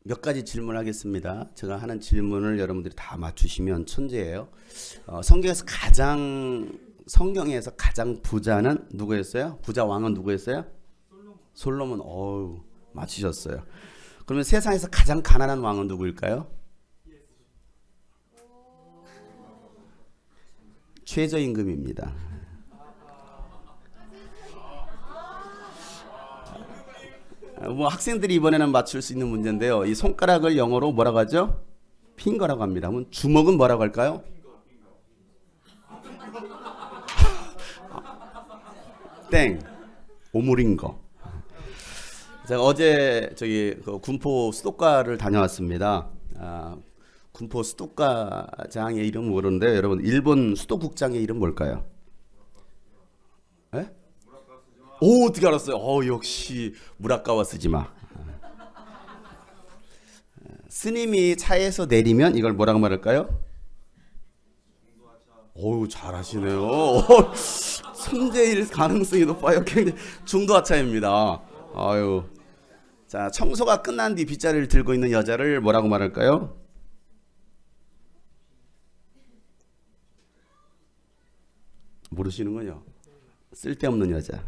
몇 가지 질문하겠습니다. 제가 하는 질문을 여러분들이 다 맞추시면 천재예요. 성경에서 가장 부자는 누구였어요? 부자 왕은 누구였어요? 솔로몬. 어우, 맞히셨어요. 그러면 세상에서 가장 가난한 왕은 누구일까요? 최저임금입니다. 뭐 학생들이 이번에는 맞출 수 있는 문제인데요. 이 손가락을 영어로 뭐라고 하죠? 핑거라고 합니다. 그럼 주먹은 뭐라고 할까요? 땡. 오므린거. 제가 어제 그 군포 수도가를 다녀왔습니다. 군포 수도가장의 이름 모르는데 여러분 일본 수도국장의 이름 뭘까요? 에? 오, 어떻게 알았어요? 역시 무라카와 쓰지마. 스님이 차에서 내리면 이걸 뭐라고 말할까요? 어우, 잘하시네요. 선제일 가능성이 높아요. 굉장히 중도하차입니다. 아유. 자, 청소가 끝난 뒤 빗자루를 들고 있는 여자를 뭐라고 말할까요? 모르시는군요. 쓸데없는 여자.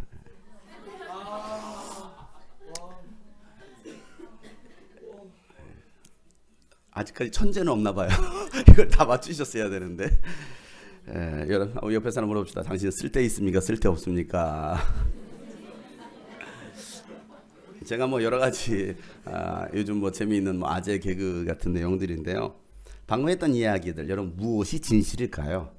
아직까지 천재는 없나 봐요. 이걸 다 맞추셨어야 되는데. 여러분 옆에 사람 물어봅시다. 당신은 쓸데 있습니까? 쓸데 없습니까? 제가 뭐 여러 가지 요즘 뭐 재미있는 뭐 아재 개그 같은 내용들인데요. 방금 했던 이야기들 여러분 무엇이 진실일까요?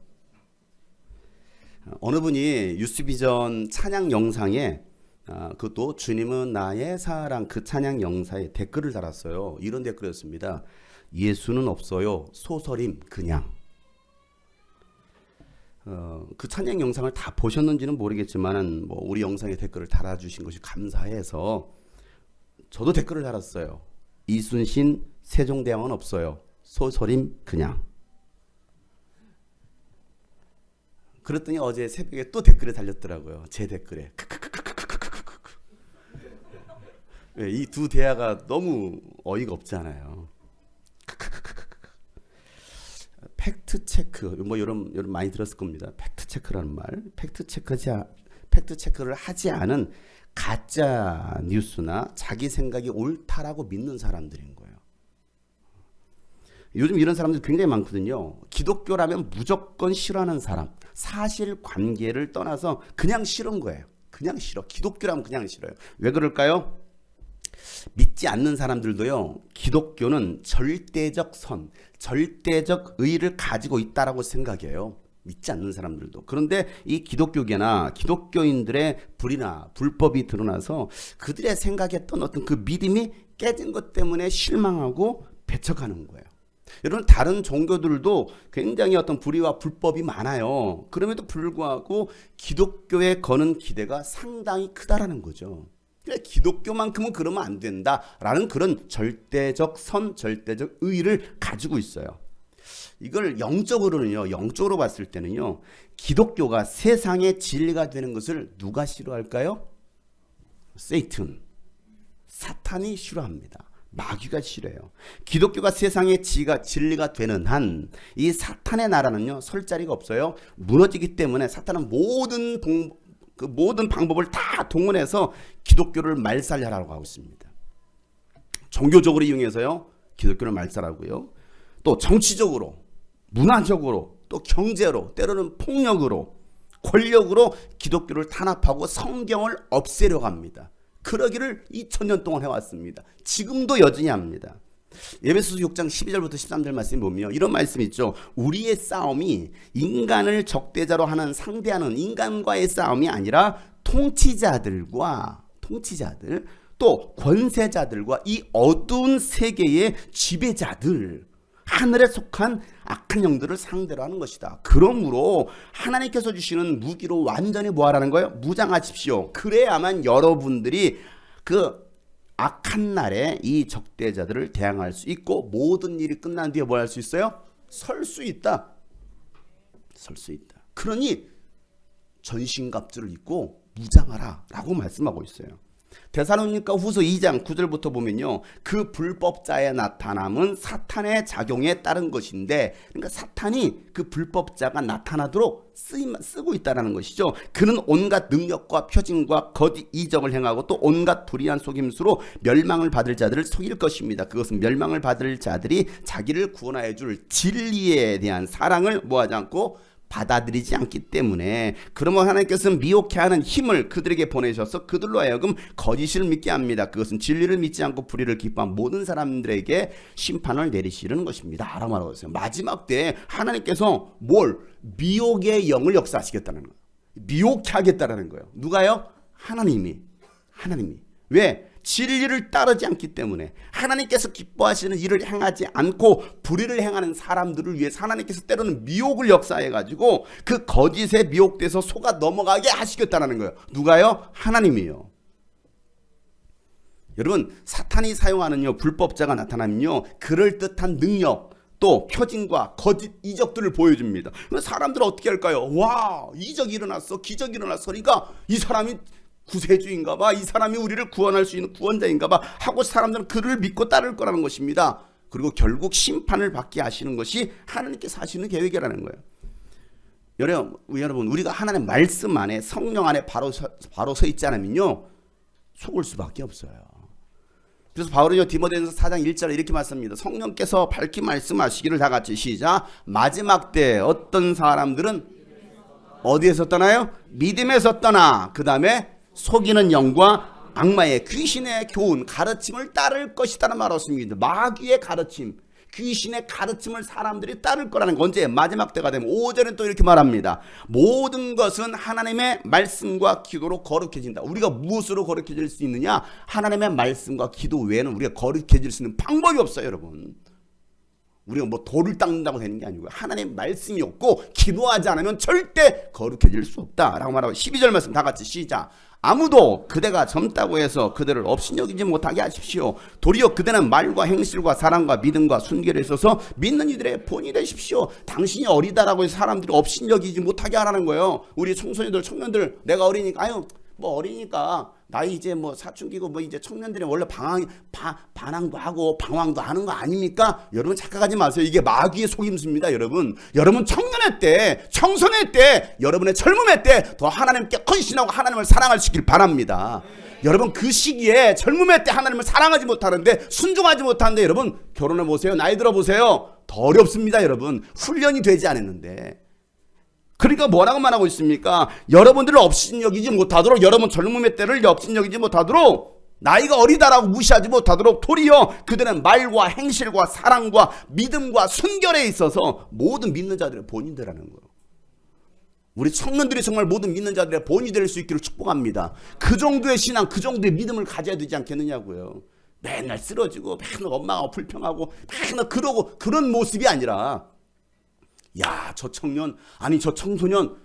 어느 분이 뉴스비전 찬양 영상에 그것도 주님은 나의 사랑 그 찬양 영상에 댓글을 달았어요. 이런 댓글이었습니다. 예수는 없어요. 소설임 그냥. 그 찬양 영상을 다 보셨는지는 모르겠지만 뭐 우리 영상에 댓글을 달아주신 것이 감사해서 저도 댓글을 달았어요. 이순신 세종대왕은 없어요. 소설임 그냥. 그랬더니 어제 새벽에 또 댓글에 달렸더라고요. 제 댓글에. 이 두 대화가 너무 어이가 없잖아요. 팩트 체크 뭐 여러분 많이 들었을 겁니다. 팩트 체크라는 말. 팩트 체크를 하지 않은 가짜 뉴스나 자기 생각이 옳다라고 믿는 사람들인 거예요. 요즘 이런 사람들 굉장히 많거든요. 기독교라면 무조건 싫어하는 사람. 사실관계를 떠나서 그냥 싫은 거예요. 그냥 싫어. 기독교라면 그냥 싫어요. 왜 그럴까요? 믿지 않는 사람들도요. 기독교는 절대적 선, 절대적 의를 가지고 있다라고 생각해요. 믿지 않는 사람들도. 그런데 이 기독교계나 기독교인들의 불이나 불법이 드러나서 그들의 생각했던 어떤 그 믿음이 깨진 것 때문에 실망하고 배척하는 거예요. 여러분 다른 종교들도 굉장히 어떤 불의와 불법이 많아요. 그럼에도 불구하고 기독교에 거는 기대가 상당히 크다라는 거죠. 기독교만큼은 그러면 안 된다라는 그런 절대적 선, 절대적 의의를 가지고 있어요. 이걸 영적으로 봤을 때는요, 기독교가 세상의 진리가 되는 것을 누가 싫어할까요? 세이튼, 사탄이 싫어합니다. 마귀가 싫어요. 기독교가 세상의 진리가 되는 한 이 사탄의 나라는요 설 자리가 없어요. 무너지기 때문에 사탄은 모든 방법을 다 동원해서 기독교를 말살하라고 하고 있습니다. 종교적으로 이용해서요 기독교를 말살하고요. 또 정치적으로, 문화적으로, 또 경제로, 때로는 폭력으로, 권력으로 기독교를 탄압하고 성경을 없애려고 합니다. 그러기를 2000년 동안 해왔습니다. 지금도 여전히 합니다. 에베소서 6장 12절부터 13절 말씀이 보면 이런 말씀이 있죠. 우리의 싸움이 인간을 적대자로 하는 상대하는 인간과의 싸움이 아니라 통치자들 또 권세자들과 이 어두운 세계의 지배자들 하늘에 속한 악한 영들을 상대로 하는 것이다. 그러므로 하나님께서 주시는 무기로 완전히 뭐하라는 거예요? 무장하십시오. 그래야만 여러분들이 그 악한 날에 이 적대자들을 대항할 수 있고 모든 일이 끝난 뒤에 뭐 할 수 있어요? 설 수 있다. 그러니 전신갑주를 입고 무장하라 라고 말씀하고 있어요. 데살로니가 후서 2장 9절부터 보면요. 그 불법자의 나타남은 사탄의 작용에 따른 것인데, 그러니까 사탄이 그 불법자가 나타나도록 쓰고 있다는 것이죠. 그는 온갖 능력과 표징과 거짓 이적을 행하고 또 온갖 불의한 속임수로 멸망을 받을 자들을 속일 것입니다. 그것은 멸망을 받을 자들이 자기를 구원하여 줄 진리에 대한 사랑을 뭐하지 않고 받아들이지 않기 때문에, 그러면 하나님께서는 미혹해 하는 힘을 그들에게 보내셔서 그들로 하여금 거짓을 믿게 합니다. 그것은 진리를 믿지 않고 불의를 기뻐한 모든 사람들에게 심판을 내리시는 것입니다 라고 말하고 있어요. 마지막 때에 하나님께서 뭘? 미혹의 영을 역사하시겠다는 거예요. 미혹해 하겠다는 거예요. 누가요? 하나님이. 왜? 진리를 따르지 않기 때문에, 하나님께서 기뻐하시는 일을 행하지 않고 불의를 행하는 사람들을 위해서 하나님께서 때로는 미혹을 역사해 가지고 그 거짓에 미혹돼서 속아 넘어가게 하시겠다는 거예요. 누가요? 하나님이요. 여러분, 사탄이 사용하는 불법자가 나타나면요, 그럴듯한 능력 또 표징과 거짓 이적들을 보여줍니다. 사람들은 어떻게 할까요? 와, 이적이 일어났어, 기적이 일어났어. 그러니까 이 사람이 구세주인가 봐, 이 사람이 우리를 구원할 수 있는 구원자인가 봐 하고 사람들은 그를 믿고 따를 거라는 것입니다. 그리고 결국 심판을 받게 하시는 것이 하나님께서 하시는 계획이라는 거예요. 여러분, 우리가 하나님의 말씀 안에, 성령 안에 바로 서 있지 않으면요, 속을 수밖에 없어요. 그래서 바울은요, 디모데전서 4장 1절에 이렇게 말씀합니다. 성령께서 밝히 말씀하시기를, 다 같이 시작. 마지막 때 어떤 사람들은 어디에서 떠나요? 믿음에서 떠나, 그 다음에 속이는 영과 악마의, 귀신의 교훈, 가르침을 따를 것이다라는 말을 했습니다. 마귀의 가르침, 귀신의 가르침을 사람들이 따를 거라는 거. 언제? 마지막 때가 되면 5절은 또 이렇게 말합니다. 모든 것은 하나님의 말씀과 기도로 거룩해진다. 우리가 무엇으로 거룩해질 수 있느냐? 하나님의 말씀과 기도 외에는 우리가 거룩해질 수 있는 방법이 없어요, 여러분. 우리가 뭐 돌을 닦는다고 되는 게 아니고요. 하나님의 말씀이 없고 기도하지 않으면 절대 거룩해질 수 없다라고 말하고, 12절 말씀 다 같이 시작. 아무도 그대가 젊다고 해서 그들을 업신여기지 못하게 하십시오. 도리어 그대는 말과 행실과 사랑과 믿음과 순결에 있어서 믿는 이들의 본이 되십시오. 당신이 어리다라고 해서 사람들이 업신여기지 못하게 하라는 거예요. 우리 청소년들, 청년들, 내가 어리니까, 아유 뭐 어리니까 나이 이제 뭐 사춘기고 뭐 이제 청년들이 원래 반항도 하고 방황도 하는 거 아닙니까? 여러분 착각하지 마세요. 이게 마귀의 속임수입니다. 여러분 청년의 때, 청소년의 때, 여러분의 젊음의 때 더 하나님께 헌신하고 하나님을 사랑하시길 바랍니다. 여러분 그 시기에 젊음의 때 하나님을 사랑하지 못하는데, 순종하지 못하는데, 여러분 결혼해 보세요. 나이 들어 보세요. 더 어렵습니다. 여러분 훈련이 되지 않았는데. 그러니까 뭐라고 말하고 있습니까? 여러분들을 업신여기지 못하도록, 여러분 젊음의 때를 업신여기지 못하도록, 나이가 어리다라고 무시하지 못하도록, 도리어 그들은 말과 행실과 사랑과 믿음과 순결에 있어서 모든 믿는 자들의 본이 되라는 거예요. 우리 청년들이 정말 모든 믿는 자들의 본이 될 수 있기를 축복합니다. 그 정도의 신앙, 그 정도의 믿음을 가져야 되지 않겠느냐고요. 맨날 쓰러지고 맨날 엄마가 불평하고 맨날 그러고 그런 모습이 아니라, 야, 저 청년, 아니 저 청소년,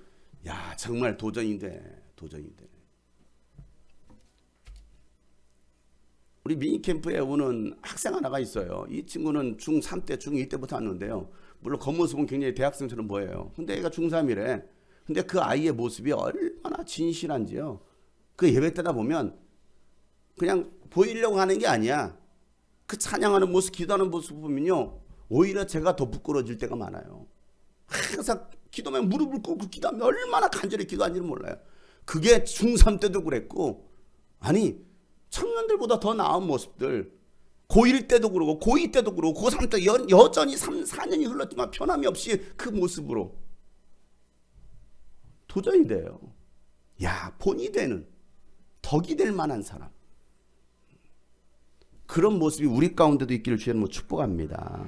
야 정말 도전인데. 우리 미니캠프에 오는 학생 하나가 있어요. 이 친구는 중3 때, 중2 때부터 왔는데요. 물론 겉모습은 굉장히 대학생처럼 보여요. 근데 애가 중3이래. 근데 그 아이의 모습이 얼마나 진실한지요. 그 예배 때다 보면 그냥 보이려고 하는 게 아니야. 그 찬양하는 모습, 기도하는 모습 보면요, 오히려 제가 더 부끄러워질 때가 많아요. 항상 기도면 무릎을 꿇고 기도하면 얼마나 간절히 기도하는지는 몰라요. 그게 중3 때도 그랬고, 아니 청년들보다 더 나은 모습들, 고1 때도 그러고 고2 때도 그러고 고3 때 여전히 3, 4년이 흘렀지만 변함이 없이 그 모습으로 도전이 돼요. 야, 본이 되는, 덕이 될 만한 사람, 그런 모습이 우리 가운데도 있기를 주님 축복합니다.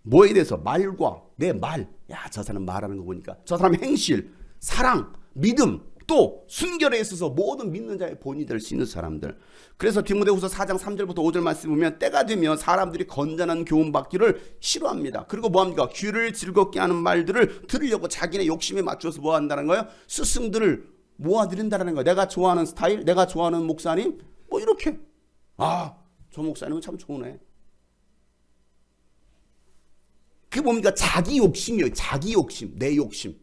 뭐에 대해서? 말과 내 말. 야, 저 사람 말하는 거 보니까 저 사람의 행실, 사랑, 믿음, 또 순결에 있어서 모든 믿는 자의 본이 될 수 있는 사람들. 그래서 디모데후서 4장 3절부터 5절 말씀 보면, 때가 되면 사람들이 건전한 교훈 받기를 싫어합니다. 그리고 뭐합니까? 귀를 즐겁게 하는 말들을 들으려고 자기네 욕심에 맞춰서 뭐 한다는 거예요? 스승들을 모아들인다는 거예요. 내가 좋아하는 스타일, 내가 좋아하는 목사님, 뭐 이렇게. 아, 저 목사님은 참 좋으네. 그게 뭡니까? 자기 욕심이에요. 자기 욕심, 내 욕심.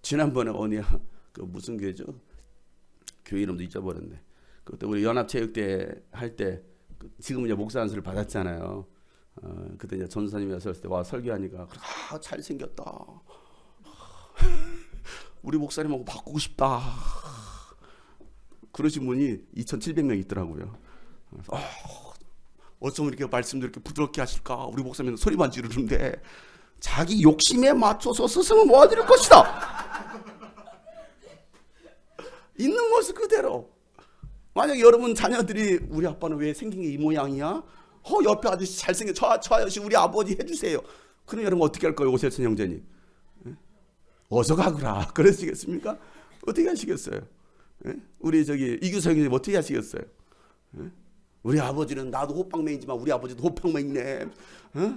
지난번에 어디야? 그 무슨 교회죠? 교회 이름도 잊어버렸네. 그때 우리 연합체육대 할 때 지금 이제 목사 안수를 받았잖아요. 그때 이제 전사님이 왔을 때 와 설교하니까 잘생겼다. 우리 목사님하고 바꾸고 싶다. 그러신 분이 2,700명 있더라고요. 어쩜 이렇게 말씀도 이렇게 부드럽게 하실까? 우리 목사님은 소리만 지르는데 자기 욕심에 맞춰서 스승을 모아드릴 것이다. 있는 모습 그대로. 만약 여러분 자녀들이 우리 아빠는 왜 생긴 게 이 모양이야? 옆에 아저씨 잘생겨. 저 아저씨 우리 아버지 해주세요. 그럼 여러분 어떻게 할 거예요? 오세천 형제님. 어서 가거라. 그러시겠습니까? 어떻게 하시겠어요? 우리 저기 이규석 형제님 어떻게 하시겠어요? 우리 아버지는 나도 호빵맨이지만 우리 아버지도 호빵맨이네.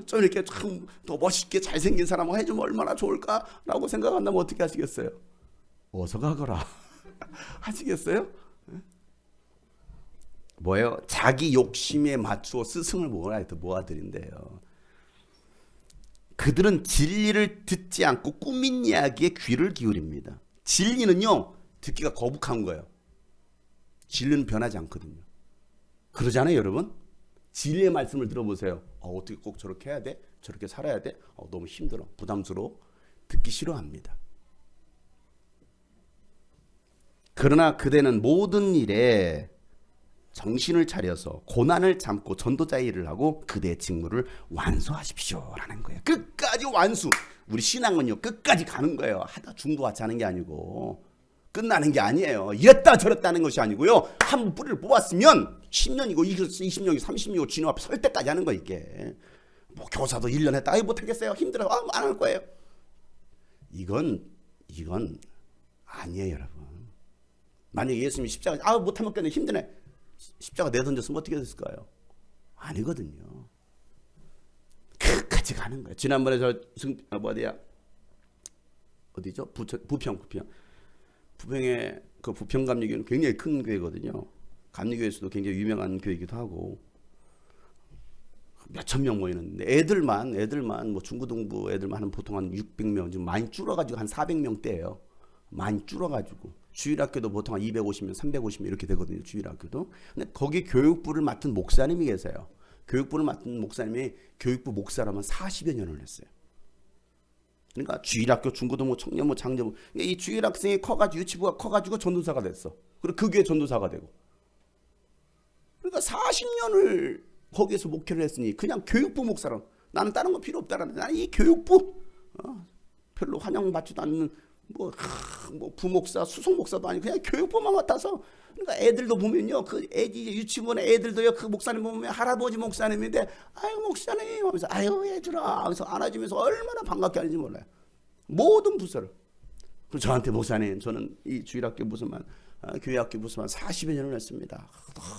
좀 이렇게 참 더 멋있게 잘생긴 사람을 해주면 얼마나 좋을까라고 생각한다면 어떻게 하시겠어요? 어서 가거라. 하시겠어요? 뭐예요? 자기 욕심에 맞추어 스승을 모아드린대요. 그들은 진리를 듣지 않고 꾸민 이야기에 귀를 기울입니다. 진리는요, 듣기가 거북한 거예요. 진리는 변하지 않거든요. 그러잖아요, 여러분? 진리의 말씀을 들어보세요. 어떻게 꼭 저렇게 해야 돼? 저렇게 살아야 돼? 너무 힘들어. 부담스러워. 듣기 싫어합니다. 그러나 그대는 모든 일에 정신을 차려서 고난을 참고 전도자의 일을 하고 그대의 직무를 완수하십시오라는 거예요. 끝까지 완수. 우리 신앙은요, 끝까지 가는 거예요. 하다 중도하지 하는 게 아니고 끝나는 게 아니에요. 이랬다 저랬다는 것이 아니고요. 한 뿌리를 뽑았으면 10년이고 20년이고 30년이고 주님 앞에 설 때까지 하는 거 이게. 뭐 교사도 1년 했다. 못하겠어요. 힘들어요. 안 할 거예요. 이건 아니에요, 여러분. 만약에 예수님이 십자가 못하면 그냥 힘드네. 십자가 내던졌으면 어떻게 됐을까요? 아니거든요. 끝까지 가는 거예요. 지난번에 어디죠? 부평의 그 부평 감리교회는 굉장히 큰 교회거든요. 감리교회에서도 굉장히 유명한 교회이기도 하고 몇천 명 모이는데 애들만 뭐 중고등부 애들만 한 보통 한 600명 지금 많이 줄어가지고 한 400명대예요. 많이 줄어가지고 주일학교도 보통 한 250명, 350명 이렇게 되거든요. 주일학교도. 근데 거기 교육부를 맡은 목사님이 계세요. 교육부를 맡은 목사님이 교육부 목사라면 40여 년을 했어요. 그러니까 주일학교, 중고등부, 청년부, 장년부 이 주일학생이 커가지고 유치부가 커가지고 전도사가 됐어. 그리고 그 교회 전도사가 되고. 그러니까 40년을 거기에서 목회를 했으니 그냥 교육부 목사로 나는 다른 거 필요 없다라는 나는 이 교육부 별로 환영받지도 않는 뭐 부목사, 수석목사도 아니고 그냥 교육부만 맡아서 그러니까 애들도 보면요 그 유치원의 애들도요 그 목사님 보면 할아버지 목사님인데 아유 목사님 하면서 아유 애들아 하면서 안아주면서 얼마나 반갑게 하는지 몰라요. 모든 부서를. 그럼 저한테 목사님 저는 이 주일학교 무슨만 교회학교 무슨만 40여 년을 했습니다.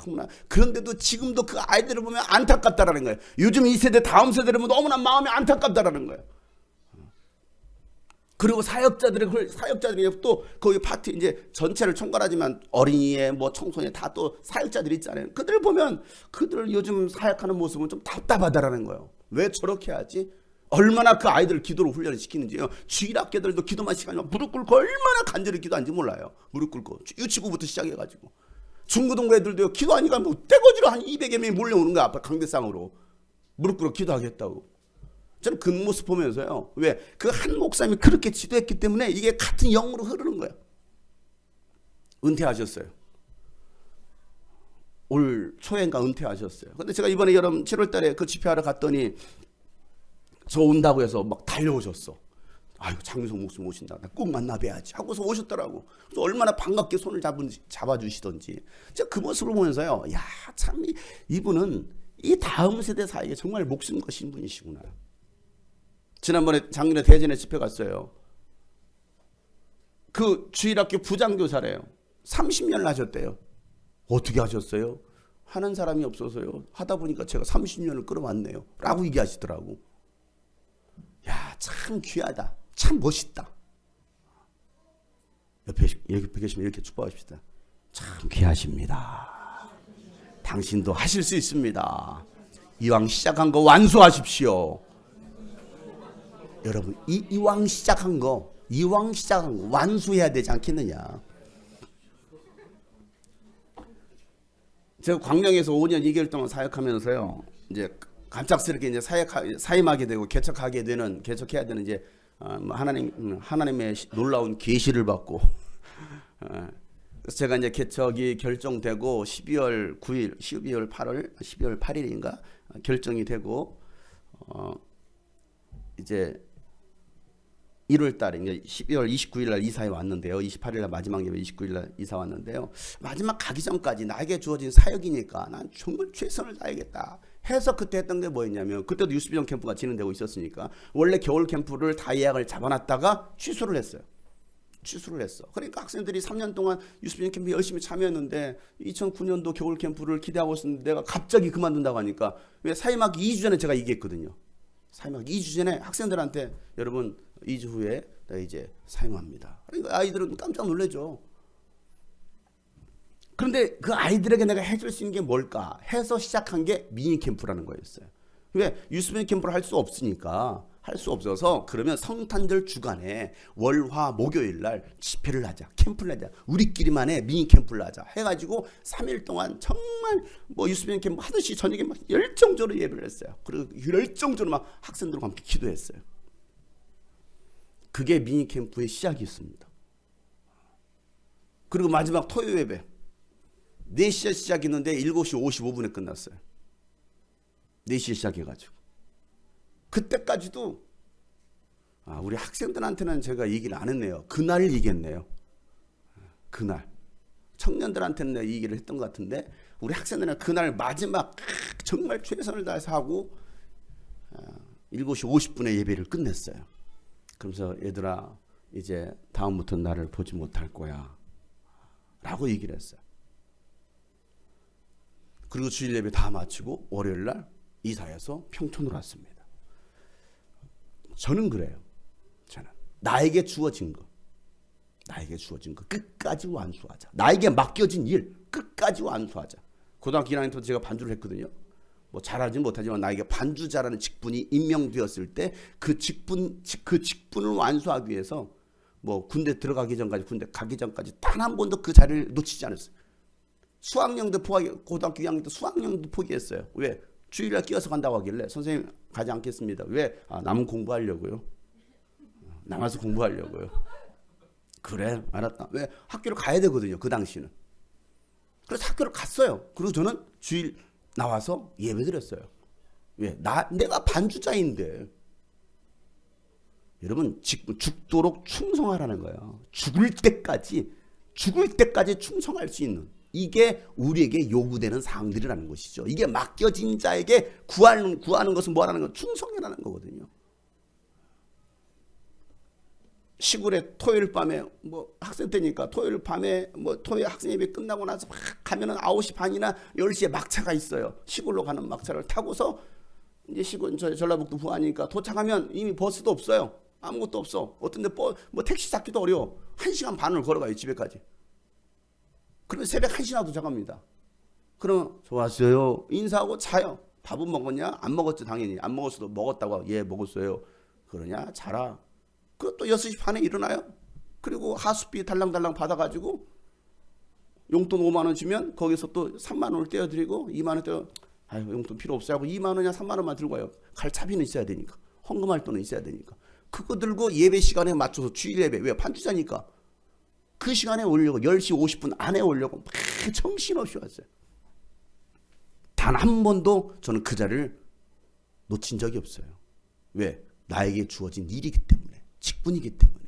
너무나 그런데도 지금도 그 아이들을 보면 안타깝다라는 거예요. 요즘 이 세대 다음 세대를 보면 너무나 마음이 안타깝다라는 거예요. 그리고 사역자들이 또 거기 파티 이제 전체를 총괄하지만 어린이에 뭐 청소년 다 또 사역자들이 있잖아요. 그들 보면 그들 요즘 사역하는 모습은 좀 답답하다라는 거예요. 왜 저렇게 하지? 얼마나 그 아이들을 기도로 훈련을 시키는지요. 주일학교들도 기도만 시간이면 무릎 꿇고 얼마나 간절히 기도하는지 몰라요. 무릎 꿇고 유치부부터 시작해가지고 중고등부 애들도요 기도하니까 뭐 떼거지로 한 200여 명이 몰려오는 거야. 앞에 강대상으로 무릎 꿇고 기도하겠다고. 저는 그 모습 보면서요. 왜? 그 한 목사님이 그렇게 지도했기 때문에 이게 같은 영으로 흐르는 거예요. 은퇴하셨어요. 올 초인가 은퇴하셨어요. 근데 제가 이번에 여름 7월 달에 그 집회하러 갔더니 저 온다고 해서 막 달려오셨어. 아유, 장유성 목사님 오신다. 나 꼭 만나봐야지. 하고서 오셨더라고. 그래서 얼마나 반갑게 손을 잡아주시던지. 제가 그 모습을 보면서요. 야, 참, 이분은 이 다음 세대 사이에 정말 목숨 거신 분이시구나. 지난번에 작년에 대전에 집회 갔어요. 그 주일학교 부장교사래요. 30년을 하셨대요. 어떻게 하셨어요? 하는 사람이 없어서요. 하다 보니까 제가 30년을 끌어왔네요. 라고 얘기하시더라고. 야, 참 귀하다. 참 멋있다. 옆에 계시면 이렇게 축복하십시다. 참 귀하십니다. 당신도 하실 수 있습니다. 이왕 시작한 거 완수하십시오. 여러분 이왕 시작한 거 완수해야 되지 않겠느냐. 제가 광명에서 5년 2개월 동안 사역하면서요. 이제 갑작스럽게 이제 사임하게 되고 개척해야 되는 이제 뭐 하나님의 놀라운 계시를 받고 그래서 제가 이제 개척이 결정되고 12월 9일, 12월 8일인가 결정이 되고 이제 1월 달에 이제 12월 29일 날 이사에 왔는데요. 28일 날 마지막 예배 29일 날 이사 왔는데요. 마지막 가기 전까지 나에게 주어진 사역이니까 난 정말 최선을 다하겠다 해서 그때 했던 게 뭐였냐면, 그때도 유스비전 캠프가 진행되고 있었으니까 원래 겨울 캠프를 다 예약을 잡아놨다가 취소를 했어. 그러니까 학생들이 3년 동안 유스비전 캠프 열심히 참여했는데 2009년도 겨울 캠프를 기대하고 있었는데 내가 갑자기 그만둔다고 하니까, 왜 사임하기 2주 전에 제가 얘기했거든요. 사임하기 2주 전에 학생들한테 여러분 2주 후에 나 이제 사임합니다. 그러니까 아이들은 깜짝 놀라죠. 그런데 그 아이들에게 내가 해줄 수 있는 게 뭘까 해서 시작한 게 미니 캠프라는 거였어요. 왜? 유스비전 캠프를 할 수 없으니까, 할 수 없어서 그러면 성탄절 주간에 월화 목요일 날 집회를 하자, 캠프를 하자, 우리끼리만의 미니 캠프를 하자 해가지고 3일 동안 정말 뭐 유스비전 캠프 하듯이 저녁에 막 열정적으로 예배를 했어요. 그리고 열정적으로 막 학생들과 함께 기도했어요. 그게 미니 캠프의 시작이었습니다. 그리고 마지막 토요 예배 4시에 시작했는데 7시 55분에 끝났어요. 4시에 시작해가지고. 그때까지도 우리 학생들한테는 제가 얘기를 안 했네요. 그날 얘기했네요. 그날. 청년들한테는 내가 얘기를 했던 것 같은데 우리 학생들은 그날 마지막 정말 최선을 다해서 하고 7시 50분에 예배를 끝냈어요. 그러면서 얘들아 이제 다음부터 나를 보지 못할 거야 라고 얘기를 했어요. 그리고 주일 예배 다 마치고 월요일 날 이사해서 평촌으로 왔습니다. 저는 그래요. 저는 나에게 주어진 거 끝까지 완수하자. 나에게 맡겨진 일 끝까지 완수하자. 고등학교 1학년 때 제가 반주를 했거든요. 뭐 잘하지 못하지만 나에게 반주자라는 직분이 임명되었을 때 그 직분을 완수하기 위해서 뭐 군대 들어가기 전까지, 군대 가기 전까지 단 한 번도 그 자리를 놓치지 않았어요. 수학여행도 고등학교 2학년 때 수학여행도 포기했어요. 왜? 주일날 끼어서 간다고 하길래 선생님 가지 않겠습니다. 왜? 남은 공부하려고요. 남아서 공부하려고요. 그래 알았다. 왜? 학교를 가야 되거든요. 그 당시는. 그래서 학교를 갔어요. 그리고 저는 주일 나와서 예배 드렸어요. 왜? 내가 반주자인데. 여러분 죽도록 충성하라는 거예요. 죽을 때까지 충성할 수 있는, 이게 우리에게 요구되는 사항들이라는 것이죠. 이게 맡겨진 자에게 구하는 것은 뭐라는 건 충성이라는 거거든요. 시골에 토요일 밤에 뭐 학생 때니까 토요일 밤에 뭐 토요일 학생 예배 끝나고 나서 막 가면은 9시 반이나 10시에 막차가 있어요. 시골로 가는 막차를 타고서 이제 시골 전라북도 부안이니까 도착하면 이미 버스도 없어요. 아무것도 없어. 어떤 데 뭐 택시 잡기도 어려워. 1시간 반을 걸어가요, 집에까지. 그러면 새벽 1시나 도착합니다. 그러면 좋았어요. 인사하고 자요. 밥은 먹었냐? 안 먹었죠, 당연히. 안 먹었어도 먹었다고. 예, 먹었어요. 그러냐? 자라. 그리고 또 6시 반에 일어나요. 그리고 하숙비 달랑달랑 받아가지고 용돈 5만 원 주면 거기서 또 3만 원을 떼어드리고 2만 원 떼어, 용돈 필요 없어요 하고 2만 원이나 3만 원만 들고 와요. 갈 차비는 있어야 되니까. 헌금할 돈은 있어야 되니까. 그거 들고 예배 시간에 맞춰서 주일 예배. 왜? 반주자니까. 그 시간에 오려고 10시 50분 안에 오려고 막 정신없이 왔어요. 단 한 번도 저는 그 자리를 놓친 적이 없어요. 왜? 나에게 주어진 일이기 때문에, 직분이기 때문에.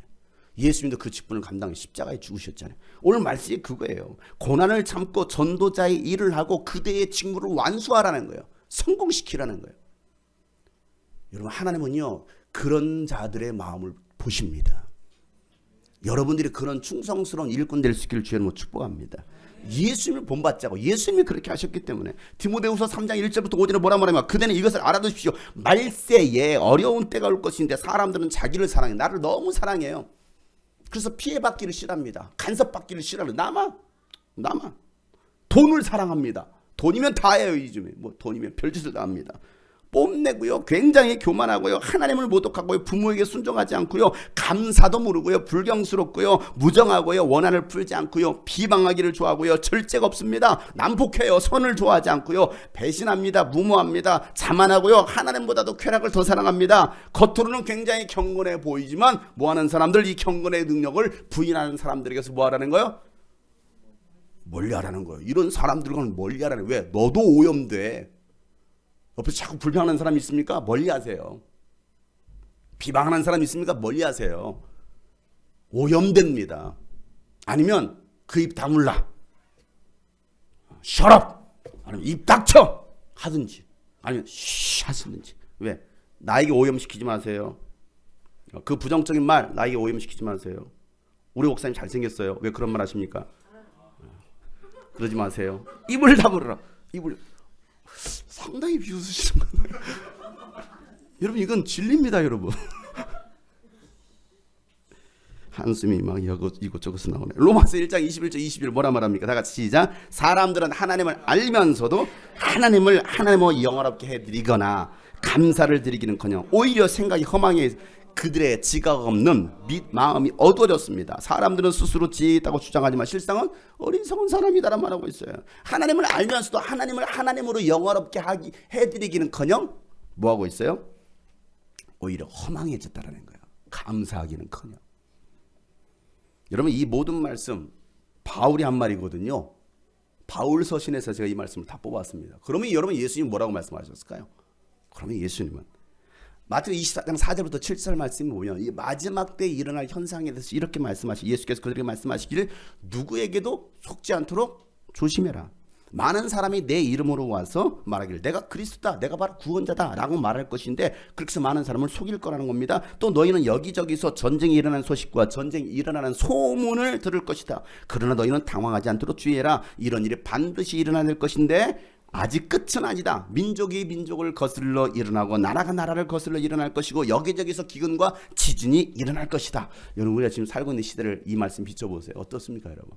예수님도 그 직분을 감당해 십자가에 죽으셨잖아요. 오늘 말씀이 그거예요. 고난을 참고 전도자의 일을 하고 그대의 직무를 완수하라는 거예요. 성공시키라는 거예요. 여러분 하나님은요 그런 자들의 마음을 보십니다. 여러분들이 그런 충성스러운 일꾼 될 수 있기를 주님으로 축복합니다. 예수님을 본받자고, 예수님이 그렇게 하셨기 때문에. 디모데후서 3장 1절부터 5절에 뭐라 말하면 그대는 이것을 알아두십시오. 말세에 어려운 때가 올 것인데 사람들은 자기를 사랑해, 나를 너무 사랑해요. 그래서 피해받기를 싫어합니다. 간섭받기를 싫어해요. 나만 돈을 사랑합니다. 돈이면 다예요. 요즘에 뭐 돈이면 별짓을 다 합니다. 뽐내고요. 굉장히 교만하고요. 하나님을 모독하고요. 부모에게 순종하지 않고요. 감사도 모르고요. 불경스럽고요. 무정하고요. 원한을 풀지 않고요. 비방하기를 좋아하고요. 절제가 없습니다. 난폭해요. 선을 좋아하지 않고요. 배신합니다. 무모합니다. 자만하고요. 하나님보다도 쾌락을 더 사랑합니다. 겉으로는 굉장히 경건해 보이지만 뭐하는 사람들, 이 경건의 능력을 부인하는 사람들에게서 뭐하라는 거예요? 멀리하라는 거예요. 이런 사람들과는 멀리하라는 거예요. 왜? 너도 오염돼. 옆에서 자꾸 불평하는 사람 있습니까? 멀리하세요. 비방하는 사람 있습니까? 멀리하세요. 오염됩니다. 아니면 그 입 다물라. Shut up. 아니면 입 닥쳐 하든지, 아니면 쉬 하시든지. 왜? 나에게 오염시키지 마세요. 그 부정적인 말 나에게 오염시키지 마세요. 우리 목사님 잘생겼어요. 왜 그런 말 하십니까? 그러지 마세요. 입을 다물어라. 입을. 상당히 비웃으시는 거예요. 여러분, 이건 진리입니다, 여러분. 한숨이 막 이곳저곳에서 나오네. 로마서 1장 21절 22절 뭐라 말합니까? 다 같이 시작. 사람들은 하나님을 알면서도 하나님을 영화롭게 해드리거나 감사를 드리기는커녕 오히려 생각이 허망해 그들의 지각 없는 마음이 어두워졌습니다. 사람들은 스스로 지혜 있다고 주장하지만 실상은 어리석은 사람이다라는 말하고 있어요. 하나님을 알면서도 하나님을 하나님으로 영화롭게 해드리기는커녕 뭐하고 있어요? 오히려 허망해졌다라는 거예요. 감사하기는커녕. 여러분, 이 모든 말씀 바울이 한 말이거든요. 바울 서신에서 제가 이 말씀을 다 뽑았습니다. 그러면 여러분, 예수님 뭐라고 말씀하셨을까요? 그러면 예수님은 마태복음 24장 4절부터 7절 말씀을 보면 이 마지막 때에 일어날 현상에 대해서 이렇게 예수께서 그들에게 말씀하시기를 누구에게도 속지 않도록 조심해라. 많은 사람이 내 이름으로 와서 말하기를 내가 그리스도다, 내가 바로 구원자다 라고 말할 것인데 그렇게 해서 많은 사람을 속일 거라는 겁니다. 또 너희는 여기저기서 전쟁이 일어나는 소식과 전쟁이 일어나는 소문을 들을 것이다. 그러나 너희는 당황하지 않도록 주의해라. 이런 일이 반드시 일어날 것인데 아직 끝은 아니다. 민족이 민족을 거슬러 일어나고 나라가 나라를 거슬러 일어날 것이고 여기저기서 기근과 지진이 일어날 것이다. 여러분, 우리가 지금 살고 있는 시대를 이 말씀 비춰보세요. 어떻습니까, 여러분?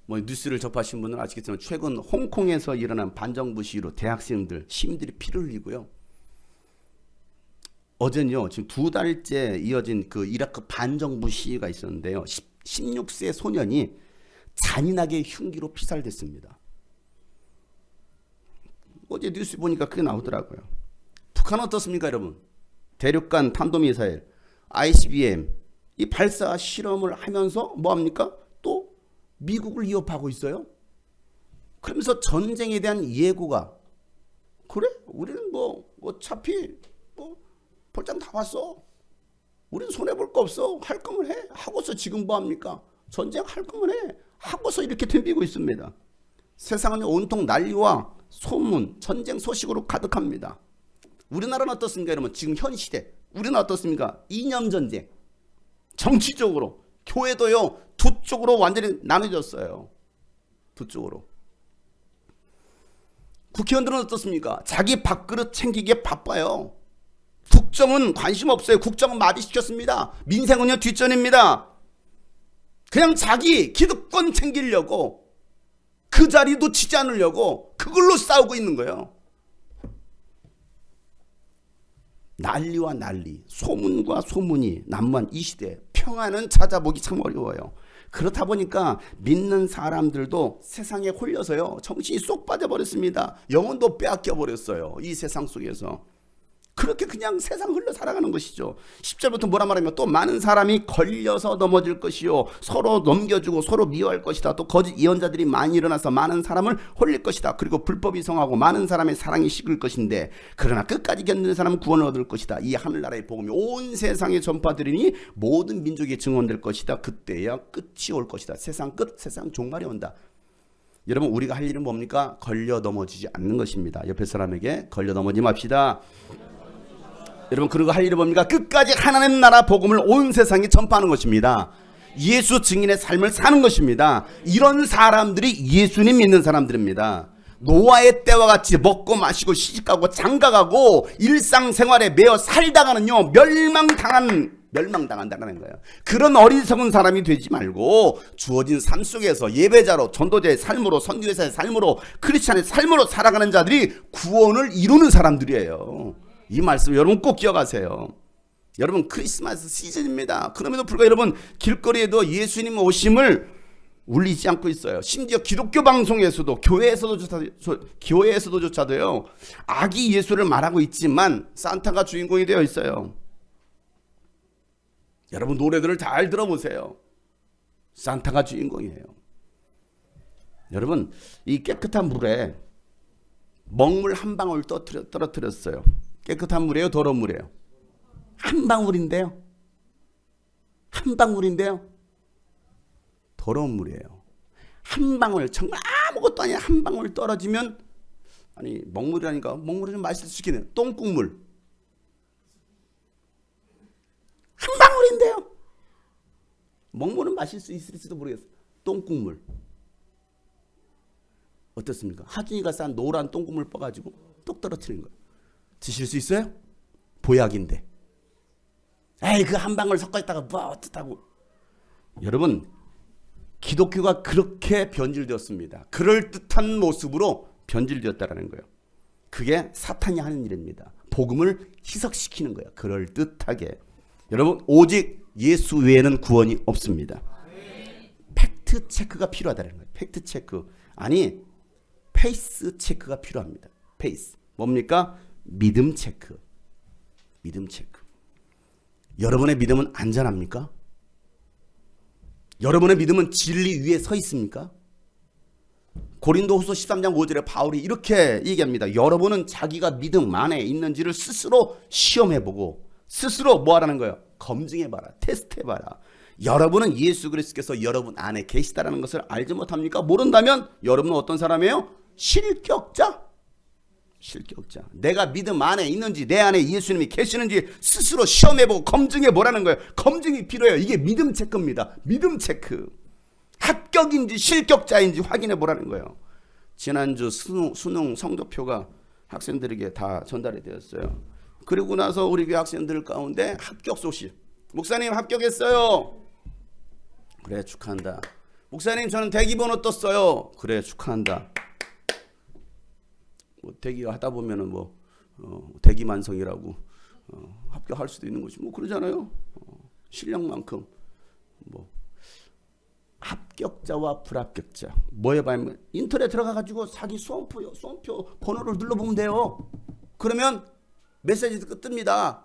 뭐 뉴스를 접하신 분은 아시겠지만 최근 홍콩에서 일어난 반정부 시위로 대학생들, 시민들이 피를 흘리고요. 어제는요, 지금 2달째 이어진 그 이라크 반정부 시위가 있었는데요. 16세 소년이 잔인하게 흉기로 피살됐습니다. 어제 뉴스 보니까 그게 나오더라고요. 북한 어떻습니까, 여러분? 대륙간 탄도미사일 ICBM 이 발사 실험을 하면서 뭐합니까? 또 미국을 위협하고 있어요. 그러면서 전쟁에 대한 예고가, 그래? 우리는 뭐 어차피 볼장 다 왔어. 우리는 손해볼 거 없어. 할 거면 해. 하고서 지금 뭐합니까? 전쟁 할 거면 해. 하고서 이렇게 덤비고 있습니다. 세상은 온통 난리와 소문, 전쟁 소식으로 가득합니다. 우리나라는 어떻습니까, 여러분? 지금 현 시대 우리는 어떻습니까? 이념 전쟁, 정치적으로, 교회도요 두 쪽으로 완전히 나눠졌어요. 두 쪽으로. 국회의원들은 어떻습니까? 자기 밥그릇 챙기기에 바빠요. 국정은 관심 없어요. 국정은 마비시켰습니다. 민생은요 뒷전입니다. 그냥 자기 기득권 챙기려고, 그 자리 놓치지 않으려고 그걸로 싸우고 있는 거예요. 난리와 난리, 소문과 소문이 난무한 이 시대, 평화는 찾아보기 참 어려워요. 그렇다 보니까 믿는 사람들도 세상에 홀려서요 정신이 쏙 빠져버렸습니다. 영혼도 빼앗겨 버렸어요. 이 세상 속에서 그렇게 그냥 세상 흘러 살아가는 것이죠. 10절부터 뭐라 말하면 또 많은 사람이 걸려서 넘어질 것이요 서로 넘겨주고 서로 미워할 것이다. 또 거짓 예언자들이 많이 일어나서 많은 사람을 홀릴 것이다. 그리고 불법이 성하고 많은 사람의 사랑이 식을 것인데 그러나 끝까지 견디는 사람은 구원을 얻을 것이다. 이 하늘나라의 복음이 온 세상에 전파되리니 모든 민족이 증언될 것이다. 그때야 끝이 올 것이다. 세상 끝, 세상 종말이 온다. 여러분, 우리가 할 일은 뭡니까? 걸려 넘어지지 않는 것입니다. 옆에 사람에게 걸려 넘어지지 맙시다. 여러분, 그리고 할 일이 뭡니까? 끝까지 하나님 나라 복음을 온 세상에 전파하는 것입니다. 예수 증인의 삶을 사는 것입니다. 이런 사람들이 예수님 믿는 사람들입니다. 노아의 때와 같이 먹고 마시고 시집가고 장가가고 일상생활에 매여 살다가는요 멸망당한 멸망당한다는 거예요. 그런 어리석은 사람이 되지 말고 주어진 삶 속에서 예배자로, 전도자의 삶으로, 선교사의 삶으로, 크리스찬의 삶으로 살아가는 자들이 구원을 이루는 사람들이에요. 이 말씀 여러분 꼭 기억하세요. 여러분 크리스마스 시즌입니다. 그럼에도 불구하고 여러분 길거리에도 예수님 오심을 울리지 않고 있어요. 심지어 기독교 방송에서도 교회에서도조차도요 아기 예수를 말하고 있지만 산타가 주인공이 되어 있어요. 여러분 노래들을 잘 들어보세요. 산타가 주인공이에요. 여러분 이 깨끗한 물에 먹물 한 방울 떨어뜨렸어요. 깨끗한 물이에요, 더러운 물이에요? 한 방울인데요. 한 방울인데요. 더러운 물이에요. 한 방울, 정말 아무것도 아니야. 한 방울 떨어지면, 아니 먹물이라니까, 먹물을 좀 마실 수 있겠네요. 똥국물. 한 방울인데요. 먹물은 마실 수 있을지도 모르겠어요. 똥국물. 어떻습니까? 하준이가 싼 노란 똥국물 뻐가지고 똑 떨어뜨리는 거예요. 드실 수 있어요? 보약인데. 에이 그 한 방울 섞어 있다가 뭐 어떻다고. 여러분 기독교가 그렇게 변질되었습니다. 그럴듯한 모습으로 변질되었다라는 거예요. 그게 사탄이 하는 일입니다. 복음을 희석시키는 거예요. 그럴듯하게. 여러분 오직 예수 외에는 구원이 없습니다. 팩트 체크가 필요하다는 거예요. 팩트 체크. 아니 페이스 체크가 필요합니다. 페이스. 뭡니까? 믿음 체크. 믿음 체크. 여러분의 믿음은 안전합니까? 여러분의 믿음은 진리 위에 서 있습니까? 고린도후서 13장 5절에 바울이 이렇게 얘기합니다. 여러분은 자기가 믿음 안에 있는지를 스스로 시험해보고 스스로 뭐 하라는 거예요? 검증해봐라. 테스트해봐라. 여러분은 예수 그리스도께서 여러분 안에 계시다라는 것을 알지 못합니까? 모른다면 여러분은 어떤 사람이에요? 실격자. 실격자. 내가 믿음 안에 있는지 내 안에 예수님이 계시는지 스스로 시험해보고 검증해보라는 거예요. 검증이 필요해요. 이게 믿음 체크입니다. 믿음 체크. 합격인지 실격자인지 확인해보라는 거예요. 지난주 수능 성적표가 학생들에게 다 전달이 되었어요. 그리고 나서 우리 교회 학생들 가운데 합격 소식. 목사님 합격했어요. 그래 축하한다. 목사님 저는 대기번호 떴어요. 그래 축하한다. 뭐 대기하다 보면은 뭐 대기만성이라고 합격할 수도 있는 것이 뭐 그러잖아요. 실력만큼 뭐 합격자와 불합격자 뭐에 봐면 인터넷 들어가가지고 자기 수험표 번호를 눌러보면 돼요. 그러면 메시지 뜹니다.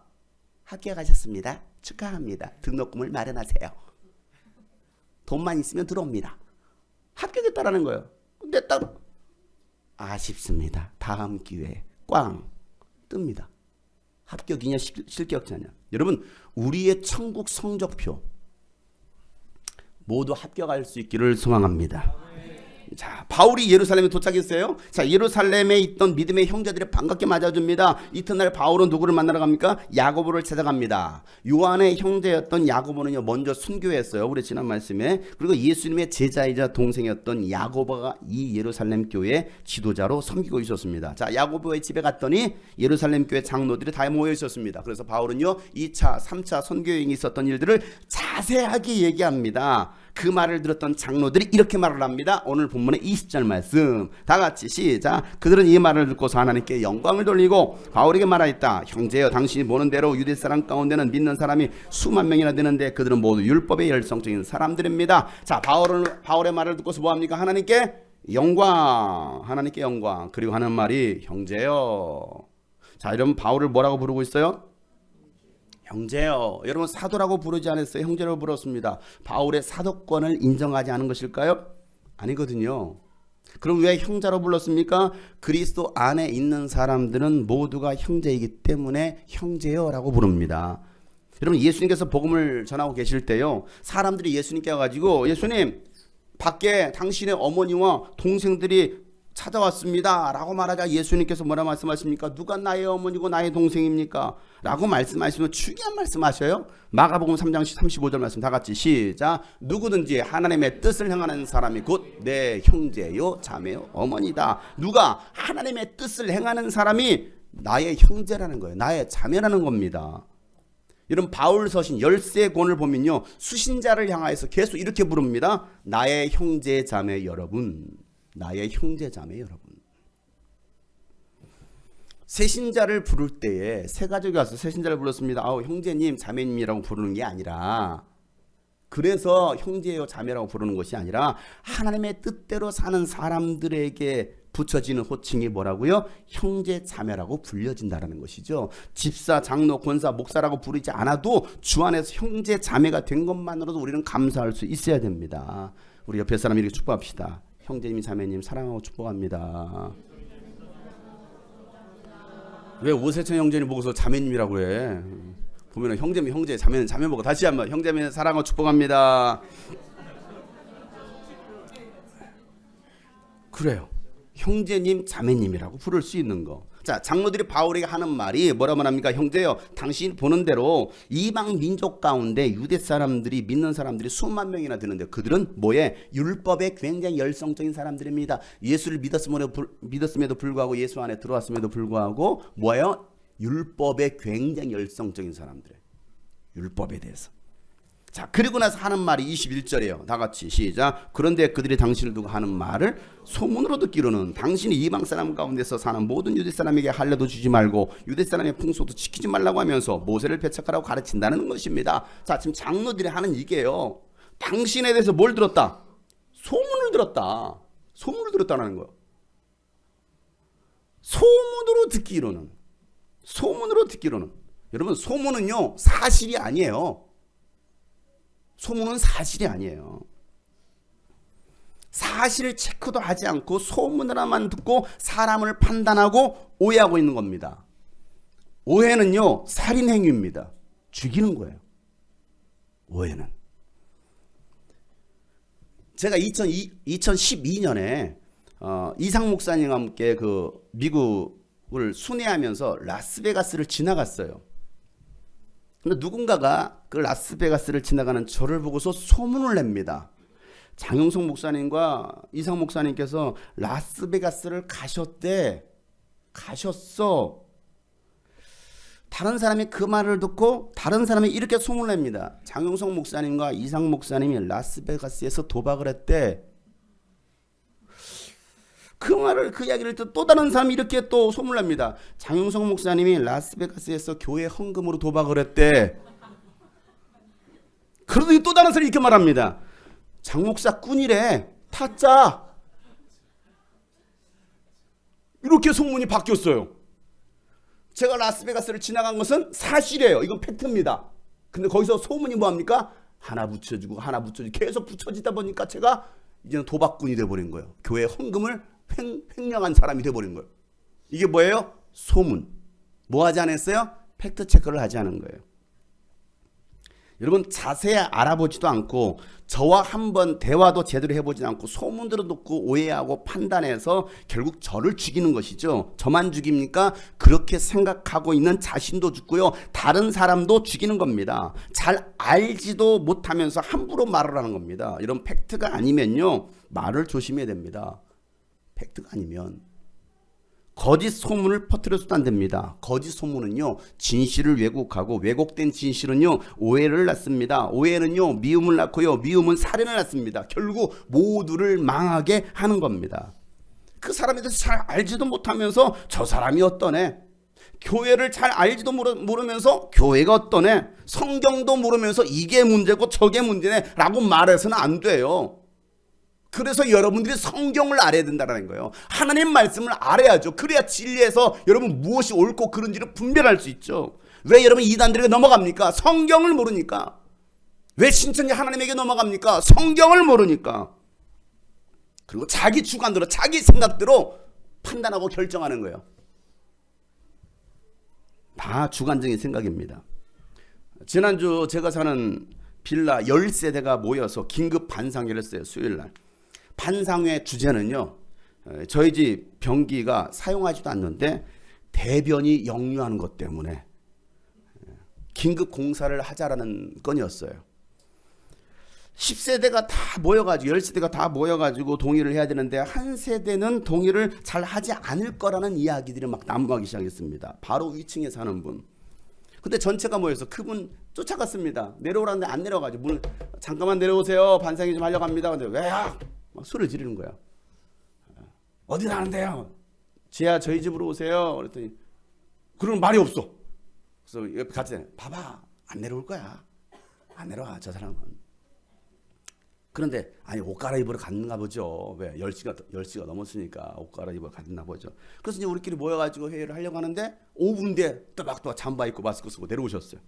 합격하셨습니다. 축하합니다. 등록금을 마련하세요. 돈만 있으면 들어옵니다. 합격했다라는 거예요. 근데 딱 아쉽습니다. 다음 기회에 꽝 뜹니다. 합격이냐 실격자냐. 여러분 우리의 천국 성적표 모두 합격할 수 있기를 소망합니다. 자, 바울이 예루살렘에 도착했어요. 자, 예루살렘에 있던 믿음의 형제들이 반갑게 맞아줍니다. 이튿날 바울은 누구를 만나러 갑니까? 야고보를 찾아갑니다. 요한의 형제였던 야고보는요 먼저 순교했어요. 우리 지난 말씀에. 그리고 예수님의 제자이자 동생이었던 야고보가 이 예루살렘 교회 지도자로 섬기고 있었습니다. 자, 야고보의 집에 갔더니 예루살렘 교회 장로들이 다 모여 있었습니다. 그래서 바울은요 2차, 3차 선교여행이 있었던 일들을 자세하게 얘기합니다. 그 말을 들었던 장로들이 이렇게 말을 합니다. 오늘 본문의 20절 말씀 다 같이 시작. 그들은 이 말을 듣고서 하나님께 영광을 돌리고 바울에게 말하였다. 형제여 당신이 보는 대로 유대 사람 가운데는 믿는 사람이 수만 명이나 되는데 그들은 모두 율법의 열성적인 사람들입니다. 자, 바울의 말을 듣고서 뭐합니까? 하나님께 영광. 하나님께 영광. 그리고 하는 말이 형제여. 자, 여러분 바울을 뭐라고 부르고 있어요? 형제요. 여러분 사도라고 부르지 않았어요. 형제라고 불렀습니다. 바울의 사도권을 인정하지 않은 것일까요? 아니거든요. 그럼 왜 형제로 불렀습니까? 그리스도 안에 있는 사람들은 모두가 형제이기 때문에 형제요라고 부릅니다. 여러분 예수님께서 복음을 전하고 계실 때요 사람들이 예수님께 와가지고 예수님 밖에 당신의 어머니와 동생들이 찾아왔습니다 라고 말하자 예수님께서 뭐라 말씀하십니까? 누가 나의 어머니고 나의 동생입니까? 라고 말씀하시면 중요한 말씀하셔요. 마가복음 3장 35절 말씀 다 같이 시작. 누구든지 하나님의 뜻을 행하는 사람이 곧 내 형제요 자매요 어머니다. 누가 하나님의 뜻을 행하는 사람이 나의 형제라는 거예요. 나의 자매라는 겁니다. 이런 바울 서신 13권을 보면요, 수신자를 향하여서 계속 이렇게 부릅니다. 나의 형제 자매 여러분, 나의 형제 자매 여러분. 새신자를 부를 때에 새 가족이 와서 새신자를 불렀습니다. 형제님 자매님이라고 부르는 게 아니라, 그래서 형제요 자매라고 부르는 것이 아니라 하나님의 뜻대로 사는 사람들에게 붙여지는 호칭이 뭐라고요? 형제 자매라고 불려진다는 것이죠. 집사, 장로, 권사, 목사라고 부르지 않아도 주 안에서 형제 자매가 된 것만으로도 우리는 감사할 수 있어야 됩니다. 우리 옆에 사람 이렇게 축복합시다. 형제님 자매님 사랑하고 축복합니다. 왜 오세천 형제님 보고서 자매님이라고 해? 보면은 형제면 형제, 자매는 자매 보고. 다시 한번 형제면 사랑하고 축복합니다. 그래요. 형제님, 자매님이라고 부를 수 있는 거. 자, 장로들이 바울에게 하는 말이 뭐라고 합니까? 형제요, 당신 보는 대로 이방 민족 가운데 유대 사람들이, 믿는 사람들이 수만 명이나 되는데 그들은 뭐에? 율법에 굉장히 열성적인 사람들입니다. 예수를 믿었음에도 불구하고, 예수 안에 들어왔음에도 불구하고 뭐예요? 율법에 굉장히 열성적인 사람들이에요. 율법에 대해서. 자, 그리고 나서 하는 말이 21절이에요. 다 같이 시작. 그런데 그들이 당신을 두고 하는 말을 소문으로 듣기로는 당신이 이방 사람 가운데서 사는 모든 유대 사람에게 할례도 주지 말고 유대 사람의 풍속도 지키지 말라고 하면서 모세를 배척하라고 가르친다는 것입니다. 자, 지금 장로들이 하는 이게요, 당신에 대해서 뭘 들었다? 소문을 들었다. 소문을 들었다는 거예요. 소문으로 듣기로는. 여러분, 소문은요 사실이 아니에요. 소문은 사실이 아니에요. 사실을 체크도 하지 않고 소문으로만 듣고 사람을 판단하고 오해하고 있는 겁니다. 오해는요 살인행위입니다. 죽이는 거예요. 오해는. 제가 2012년에 이상 목사님과 함께 그 미국을 순회하면서 라스베가스를 지나갔어요. 근데 누군가가 그 라스베가스를 지나가는 저를 보고서 소문을 냅니다. 장용석 목사님과 이상 목사님께서 라스베가스를 가셨어. 다른 사람이 그 말을 듣고 다른 사람이 이렇게 소문을 냅니다. 장용석 목사님과 이상 목사님이 라스베가스에서 도박을 했대. 그 이야기를 또 다른 사람이 이렇게 또 소문을 냅니다. 장용석 목사님이 라스베가스에서 교회 헌금으로 도박을 했대. 그러더니 또 다른 사람이 이렇게 말합니다. 장 목사 꾼이래. 타짜. 이렇게 소문이 바뀌었어요. 제가 라스베가스를 지나간 것은 사실이에요. 이건 팩트입니다. 근데 거기서 소문이 뭐합니까? 하나 붙여주고 계속 붙여지다 보니까 제가 이제는 도박꾼이 돼버린 거예요. 교회 헌금을 횡령한 사람이 돼버린 거예요. 이게 뭐예요? 소문. 뭐 하지 않았어요? 팩트 체크를 하지 않은 거예요. 여러분, 자세히 알아보지도 않고 저와 한번 대화도 제대로 해보지 않고 소문들을 듣고 오해하고 판단해서 결국 저를 죽이는 것이죠. 저만 죽입니까? 그렇게 생각하고 있는 자신도 죽고요, 다른 사람도 죽이는 겁니다. 잘 알지도 못하면서 함부로 말을 하는 겁니다. 이런 팩트가 아니면요 말을 조심해야 됩니다. 팩트가 아니면 거짓 소문을 퍼뜨려서도 안 됩니다. 거짓 소문은요 진실을 왜곡하고, 왜곡된 진실은요 오해를 낳습니다. 오해는요 미움을 낳고요, 미움은 살인을 낳습니다. 결국 모두를 망하게 하는 겁니다. 그 사람에 대해서 잘 알지도 못하면서 저 사람이 어떠네, 교회를 잘 알지도 모르면서 교회가 어떠네, 성경도 모르면서 이게 문제고 저게 문제네 라고 말해서는 안 돼요. 그래서 여러분들이 성경을 알아야 된다는 거예요. 하나님 말씀을 알아야죠. 그래야 진리에서 여러분 무엇이 옳고 그른지를 분별할 수 있죠. 왜 여러분 이단들에게 넘어갑니까? 성경을 모르니까. 왜 신천지 하나님에게 넘어갑니까? 성경을 모르니까. 그리고 자기 주관대로, 자기 생각대로 판단하고 결정하는 거예요. 다 주관적인 생각입니다. 지난주 제가 사는 빌라 10세대가 모여서 긴급 반상회를 했어요. 수요일날. 반상회 주제는요, 저희 집 변기가 사용하지도 않는데 대변이 역류하는 것 때문에 긴급 공사를 하자라는 건이었어요. 10세대가 다 모여가지고, 10세대가 다 모여가지고 동의를 해야 되는데 한 세대는 동의를 잘 하지 않을 거라는 이야기들이 막 난무하기 시작했습니다. 바로 위층에 사는 분. 근데 전체가 모여서 그분 쫓아갔습니다. 내려오라는데 안 내려가지고 문 잠깐만 내려오세요. 반상회 좀 하려고 합니다. 근데 왜요? 막 소리를 지르는 거야. 어디 나는데요? 지하 저희 집으로 오세요. 그랬더니 그런 말이 없어. 그래서 옆에 같이 봐봐 안 내려올 거야. 안 내려와 저 사람은. 그런데 아니 옷 갈아입으러 갔나 보죠. 왜 10시가 넘었으니까 옷 갈아입으러 갔나 보죠. 그래서 이제 우리끼리 모여가지고 회의를 하려고 하는데 5분 뒤에 또막 잠바 입고 마스크 쓰고 내려오셨어요.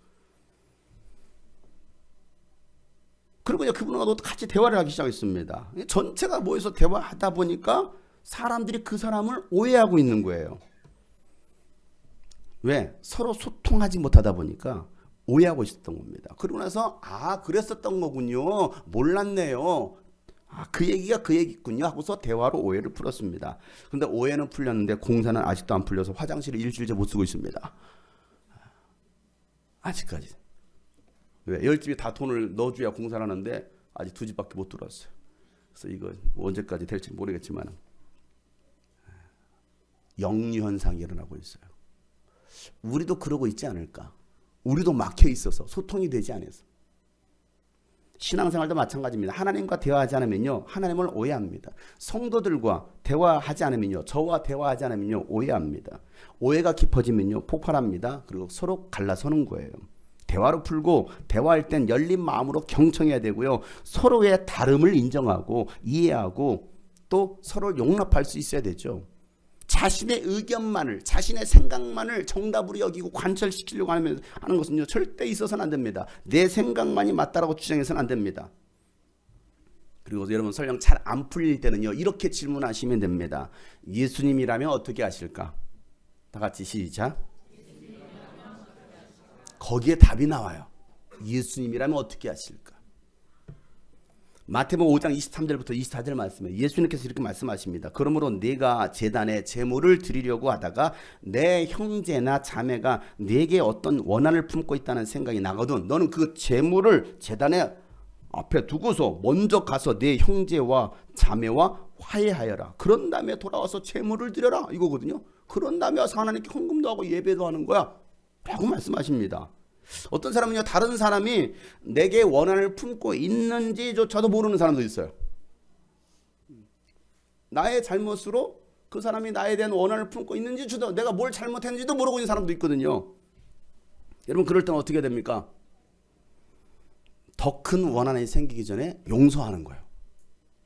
그리고 이제 그분하고 같이 대화를 하기 시작했습니다. 전체가 모여서 대화하다 보니까 사람들이 그 사람을 오해하고 있는 거예요. 왜? 서로 소통하지 못하다 보니까 오해하고 있었던 겁니다. 그러고 나서 그랬었던 거군요. 몰랐네요. 그 얘기가 그 얘기군요 하고서 대화로 오해를 풀었습니다. 근데 오해는 풀렸는데 공사는 아직도 안 풀려서 화장실을 일주일째 못 쓰고 있습니다. 아직까지. 왜? 10집이 다 돈을 넣어줘야 공사를 하는데 아직 2집밖에 못 들어왔어요. 그래서 이거 언제까지 될지 모르겠지만 역류현상이 일어나고 있어요. 우리도 그러고 있지 않을까? 우리도 막혀 있어서 소통이 되지 않아서. 신앙생활도 마찬가지입니다. 하나님과 대화하지 않으면요, 하나님을 오해합니다. 성도들과 대화하지 않으면요, 저와 대화하지 않으면요, 오해합니다. 오해가 깊어지면요, 폭발합니다. 그리고 서로 갈라서는 거예요. 대화로 풀고 대화할 땐 열린 마음으로 경청해야 되고요, 서로의 다름을 인정하고 이해하고 또 서로를 용납할 수 있어야 되죠. 자신의 의견만을, 자신의 생각만을 정답으로 여기고 관철시키려고 하는 것은요, 절대 있어서는 안 됩니다. 내 생각만이 맞다라고 주장해서는 안 됩니다. 그리고 여러분 설령 잘 안 풀릴 때는요, 이렇게 질문하시면 됩니다. 예수님이라면 어떻게 하실까? 다 같이 시작. 거기에 답이 나와요. 예수님이라면 어떻게 하실까? 마태복음 5장 23절부터 24절 말씀에 예수님께서 이렇게 말씀하십니다. 그러므로 내가 제단에 제물을 드리려고 하다가 내 형제나 자매가 내게 어떤 원한을 품고 있다는 생각이 나거든 너는 그 제물을 제단에 앞에 두고서 먼저 가서 내 형제와 자매와 화해하여라. 그런 다음에 돌아와서 제물을 드려라 이거거든요. 그런 다음에 와서 하나님께 헌금도 하고 예배도 하는 거야 라고 말씀하십니다. 어떤 사람은요, 다른 사람이 내게 원한을 품고 있는지조차도 모르는 사람도 있어요. 나의 잘못으로 그 사람이 나에 대한 원한을 품고 있는지조차도, 내가 뭘 잘못했는지도 모르고 있는 사람도 있거든요. 여러분 그럴 때는 어떻게 됩니까? 더 큰 원한이 생기기 전에 용서하는 거예요.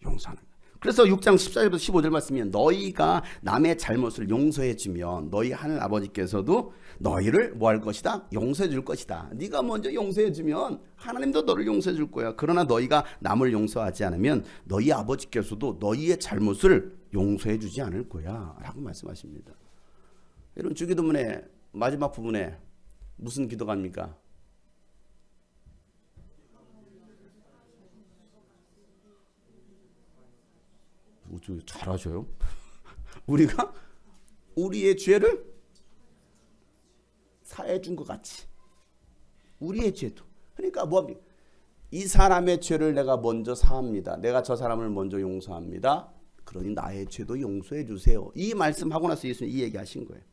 용서하는 거예요. 그래서 6장 14절부터 15절 말씀이 너희가 남의 잘못을 용서해 주면 너희 하늘 아버지께서도 너희를 뭐 할 것이다? 용서해 줄 것이다. 네가 먼저 용서해 주면 하나님도 너를 용서해 줄 거야. 그러나 너희가 남을 용서하지 않으면 너희 아버지께서도 너희의 잘못을 용서해 주지 않을 거야 라고 말씀하십니다. 여러분 주기도문의 마지막 부분에 무슨 기도가 합니까? 잘하셔요. 우리가 우리의 죄를 사해 준 것 같이 우리의 죄도, 그러니까 뭡니까? 이 사람의 죄를 내가 먼저 사합니다. 내가 저 사람을 먼저 용서합니다. 그러니 나의 죄도 용서해 주세요. 이 말씀하고 나서 예수님 이 얘기하신 거예요.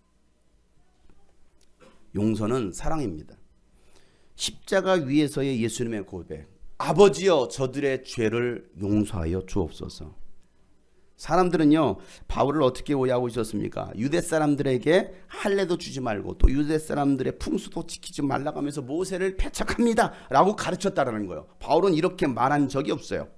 용서는 사랑입니다. 십자가 위에서의 예수님의 고백, 아버지여 저들의 죄를 용서하여 주옵소서. 사람들은요, 바울을 어떻게 오해하고 있었습니까? 유대 사람들에게 할례도 주지 말고 또 유대 사람들의 풍수도 지키지 말라고 하면서 모세를 배척합니다 라고 가르쳤다라는 거예요. 바울은 이렇게 말한 적이 없어요.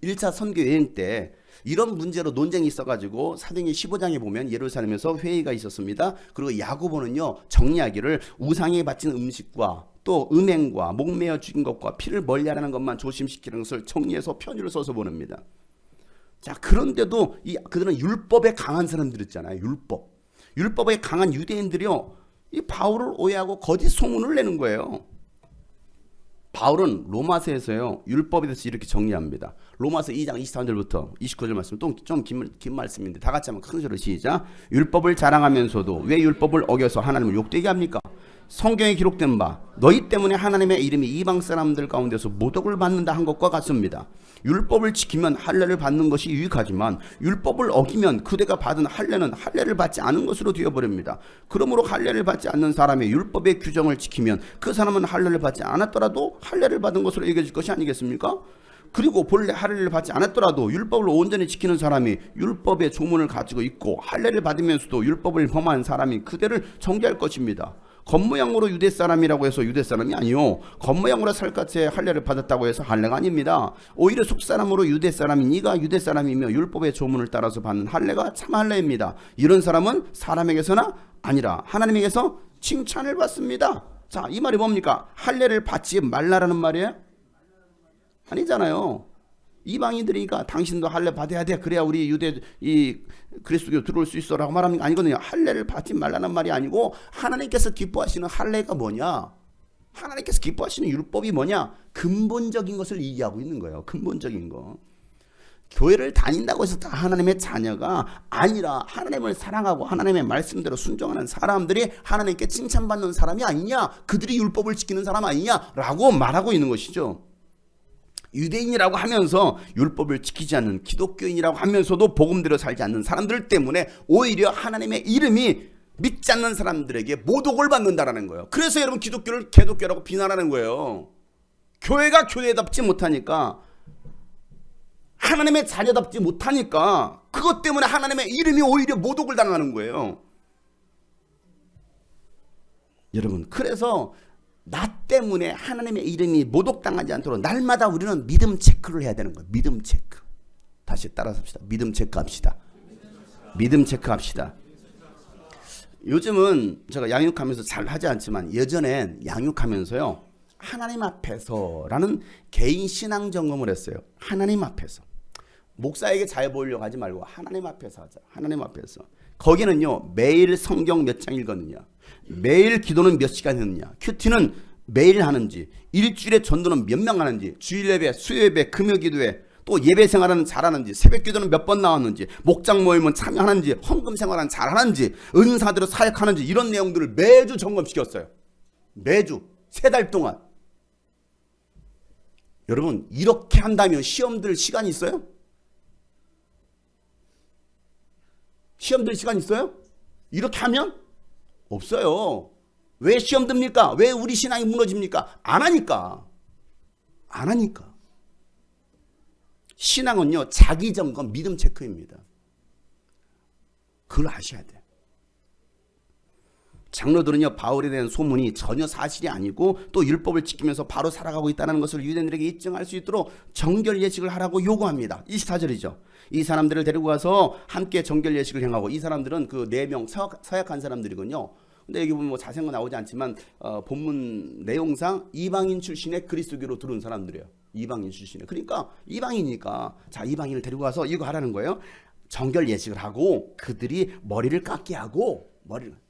1차 선교 여행 때 이런 문제로 논쟁이 있어가지고 사도행전 15장에 보면 예루살렘에서 회의가 있었습니다. 그리고 야고보는요, 정리하기를 우상에 바친 음식과 또 음행과 목매어 죽인 것과 피를 멀리하라는 것만 조심시키는 것을 정리해서 편지를 써서 보냅니다. 자, 그런데도 그들은 율법에 강한 사람들이었잖아요. 율법에 강한 유대인들이요, 이 바울을 오해하고 거짓 소문을 내는 거예요. 바울은 로마서에서요, 율법에 대해서 이렇게 정리합니다. 로마서 2장 23절부터 29절 말씀, 좀 긴 말씀인데 다 같이 한번 큰 소리로 시작. 율법을 자랑하면서도 왜 율법을 어겨서 하나님을 욕되게 합니까? 성경에 기록된 바 너희 때문에 하나님의 이름이 이방 사람들 가운데서 모독을 받는다 한 것과 같습니다. 율법을 지키면 할례를 받는 것이 유익하지만 율법을 어기면 그대가 받은 할례는 할례를 받지 않은 것으로 되어버립니다. 그러므로 할례를 받지 않는 사람이 율법의 규정을 지키면 그 사람은 할례를 받지 않았더라도 할례를 받은 것으로 여겨질 것이 아니겠습니까? 그리고 본래 할례를 받지 않았더라도 율법을 온전히 지키는 사람이 율법의 조문을 가지고 있고 할례를 받으면서도 율법을 범한 사람이 그대를 정죄할 것입니다. 겉모양으로 유대 사람이라고 해서 유대 사람이 아니요, 겉모양으로 살갗에 할례를 받았다고 해서 할례가 아닙니다. 오히려 속사람으로 유대 사람이 네가 유대 사람이며 율법의 조문을 따라서 받는 할례가 참 할례입니다. 이런 사람은 사람에게서나 아니라 하나님에게서 칭찬을 받습니다. 자, 이 말이 뭡니까? 할례를 받지 말라라는 말이에요? 아니잖아요. 이방인들이니까 당신도 할례 받아야 돼, 그래야 우리 유대 이 그리스도교 들어올 수 있어라고 말하는 게 아니거든요. 할례를 받지 말라는 말이 아니고 하나님께서 기뻐하시는 할례가 뭐냐, 하나님께서 기뻐하시는 율법이 뭐냐, 근본적인 것을 얘기하고 있는 거예요. 근본적인 거. 교회를 다닌다고 해서 다 하나님의 자녀가 아니라 하나님을 사랑하고 하나님의 말씀대로 순종하는 사람들이 하나님께 칭찬받는 사람이 아니냐, 그들이 율법을 지키는 사람 아니냐라고 말하고 있는 것이죠. 유대인이라고 하면서 율법을 지키지 않는 기독교인이라고 하면서도 복음대로 살지 않는 사람들 때문에 오히려 하나님의 이름이 믿지 않는 사람들에게 모독을 받는다라는 거예요. 그래서 여러분 기독교를 개독교라고 비난하는 거예요. 교회가 교회답지 못하니까, 하나님의 자녀답지 못하니까 그것 때문에 하나님의 이름이 오히려 모독을 당하는 거예요. 여러분, 그래서 나 때문에 하나님의 이름이 모독당하지 않도록 날마다 우리는 믿음 체크를 해야 되는 거예요. 믿음 체크. 다시 따라서 합시다. 믿음 체크합시다. 믿음 체크합시다. 요즘은 제가 양육하면서 잘 하지 않지만 예전엔 양육하면서요, 하나님 앞에서라는 개인 신앙 점검을 했어요. 하나님 앞에서. 목사에게 잘 보이려고 하지 말고 하나님 앞에서 하자. 하나님 앞에서. 거기는요, 매일 성경 몇 장 읽었느냐, 매일 기도는 몇 시간 했느냐, 큐티는 매일 하는지, 일주일에 전도는 몇 명 하는지, 주일 예배, 수요 예배, 금요 기도회, 또 예배 생활은 잘하는지, 새벽 기도는 몇 번 나왔는지, 목장 모임은 참여하는지, 헌금 생활은 잘하는지, 은사대로 사역하는지, 이런 내용들을 매주 점검시켰어요. 매주 3달 동안. 여러분, 이렇게 한다면 시험 들 시간이 있어요? 시험 들 시간 있어요? 이렇게 하면? 없어요. 왜 시험 듭니까? 왜 우리 신앙이 무너집니까? 안 하니까. 안 하니까. 신앙은요, 자기 점검, 믿음 체크입니다. 그걸 아셔야 돼요. 장로들은요, 바울에 대한 소문이 전혀 사실이 아니고 또 율법을 지키면서 바로 살아가고 있다는 것을 유대인들에게 입증할 수 있도록 정결 예식을 하라고 요구합니다. 24절이죠. 이 사람들을 데리고 가서 함께 정결 예식을 행하고, 이 사람들은 그 4명 서약한 사람들이군요. 근데 여기 보면 뭐 자세한 건 나오지 않지만 본문 내용상 이방인 출신의 그리스도교로 들어온 사람들이에요. 이방인 출신의. 그러니까 이방이니까 자, 이방인을 데리고 가서 이거 하라는 거예요. 정결 예식을 하고 그들이 머리를 깎게 하고,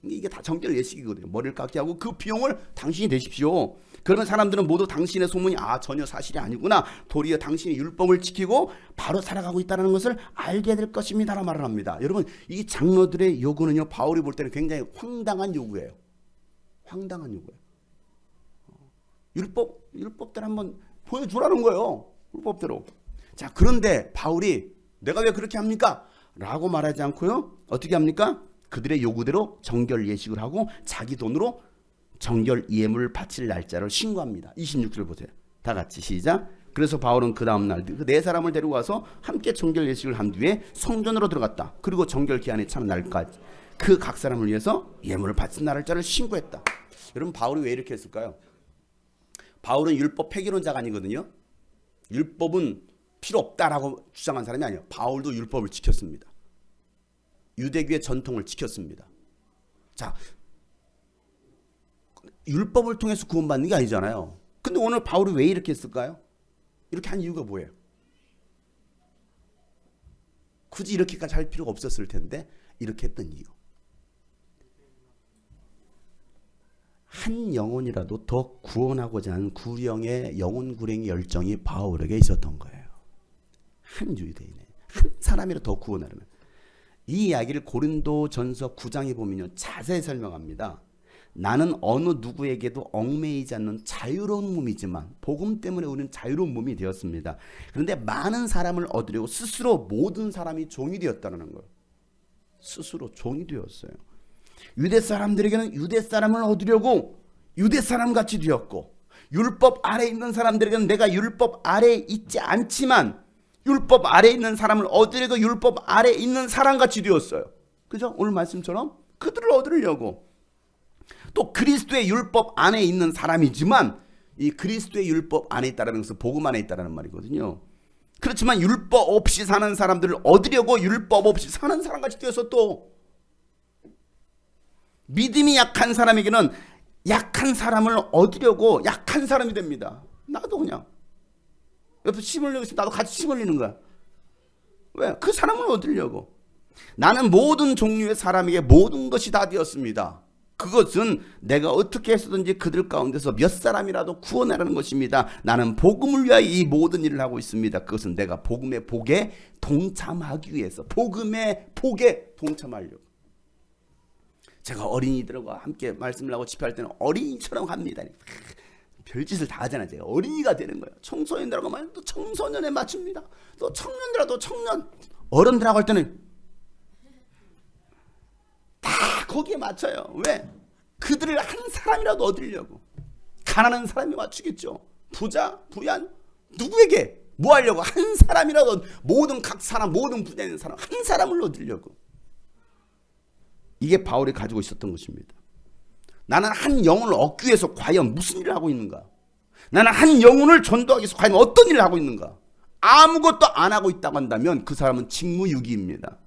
이게 다 정결 예식이거든요. 머리를 깎게 하고 그 비용을 당신이 내십시오. 그러면 사람들은 모두 당신의 소문이 전혀 사실이 아니구나, 도리어 당신이 율법을 지키고 바로 살아가고 있다는 것을 알게 될 것입니다 라는 말을 합니다. 여러분, 이 장로들의 요구는요, 바울이 볼 때는 굉장히 황당한 요구예요. 황당한 요구예요. 율법대로 한번 보여주라는 거예요. 율법대로. 자, 그런데 바울이 내가 왜 그렇게 합니까? 라고 말하지 않고요, 어떻게 합니까? 그들의 요구대로 정결 예식을 하고 자기 돈으로 정결 예물을 바칠 날짜를 신고합니다. 26절 보세요. 다 같이 시작. 그래서 바울은 그 다음날 그 4사람을 데리고 와서 함께 정결 예식을 한 뒤에 성전으로 들어갔다. 그리고 정결 기한이 차는 날까지 그 각 사람을 위해서 예물을 바친 날짜를 신고했다. 여러분, 바울이 왜 이렇게 했을까요? 바울은 율법 폐기론자가 아니거든요. 율법은 필요 없다라고 주장한 사람이 아니에요. 바울도 율법을 지켰습니다. 유대교의 전통을 지켰습니다. 자, 율법을 통해서 구원받는 게 아니잖아요. 근데 오늘 바울이 왜 이렇게 했을까요? 이렇게 한 이유가 뭐예요? 굳이 이렇게까지 할 필요가 없었을 텐데 이렇게 했던 이유. 한 영혼이라도 더 구원하고자 하는 구령의 영혼 구령의 열정이 바울에게 있었던 거예요. 한 유대인의 한 사람이라도 더 구원하려면. 이 이야기를 고린도전서 9장에 보면요, 자세히 설명합니다. 나는 어느 누구에게도 얽매이지 않는 자유로운 몸이지만 복음 때문에 우리는 자유로운 몸이 되었습니다. 그런데 많은 사람을 얻으려고 스스로 모든 사람이 종이 되었다는 거예요. 스스로 종이 되었어요. 유대 사람들에게는 유대 사람을 얻으려고 유대 사람 같이 되었고, 율법 아래에 있는 사람들에게는 내가 율법 아래에 있지 않지만 율법 아래에 있는 사람을 얻으려고 율법 아래에 있는 사람 같이 되었어요. 그죠? 오늘 말씀처럼 그들을 얻으려고. 또 그리스도의 율법 안에 있는 사람이지만 이 그리스도의 율법 안에 있다는 것은 복음 안에 있다는 말이거든요. 그렇지만 율법 없이 사는 사람들을 얻으려고 율법 없이 사는 사람같이 되어서 또 믿음이 약한 사람에게는 약한 사람을 얻으려고 약한 사람이 됩니다. 나도 그냥 옆에 침 흘리고 있으면 나도 같이 침 흘리는 거야. 왜? 그 사람을 얻으려고. 나는 모든 종류의 사람에게 모든 것이 다 되었습니다. 그것은 내가 어떻게 해서든지 그들 가운데서 몇 사람이라도 구원하라는 것입니다. 나는 복음을 위하여 이 모든 일을 하고 있습니다. 그것은 내가 복음의 복에 동참하기 위해서, 복음의 복에 동참하려고. 제가 어린이들과 함께 말씀을 하고 집회할 때는 어린이처럼 합니다. 별짓을 다 하잖아요. 제가 어린이가 되는 거예요. 청소년들하고 말하면 또 청소년에 맞춥니다. 또 청년들하고 또 청년, 어른들하고 할 때는 다 거기에 맞춰요. 왜? 그들을 한 사람이라도 얻으려고. 가난한 사람이 맞추겠죠. 부자, 부양, 누구에게 뭐 하려고? 한 사람이라도, 모든 각 사람, 모든 분야에 있는 사람 한 사람을 얻으려고. 이게 바울이 가지고 있었던 것입니다. 나는 한 영혼을 얻기 위해서 과연 무슨 일을 하고 있는가? 나는 한 영혼을 전도하기 위해서 과연 어떤 일을 하고 있는가? 아무것도 안 하고 있다고 한다면 그 사람은 직무유기입니다.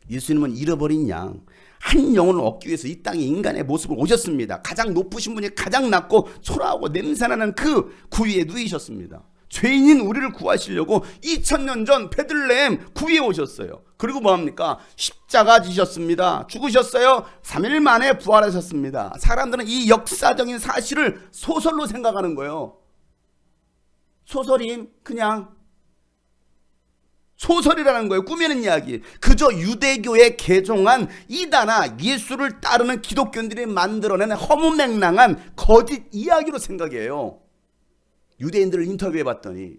예수님은 잃어버린 양, 한 영혼을 얻기 위해서 이 땅에 인간의 모습을 오셨습니다. 가장 높으신 분이 가장 낮고 초라하고 냄새나는 그 구유에 누이셨습니다. 죄인인 우리를 구하시려고 2000년 전 베들레헴 구유에 오셨어요. 그리고 뭐합니까? 십자가 지셨습니다. 죽으셨어요. 3일 만에 부활하셨습니다. 사람들은 이 역사적인 사실을 소설로 생각하는 거예요. 소설임, 그냥 소설이라는 거예요. 꾸미는 이야기. 그저 유대교에 개종한 이단아 예수를 따르는 기독교인들이 만들어낸 허무맹랑한 거짓 이야기로 생각해요. 유대인들을 인터뷰해 봤더니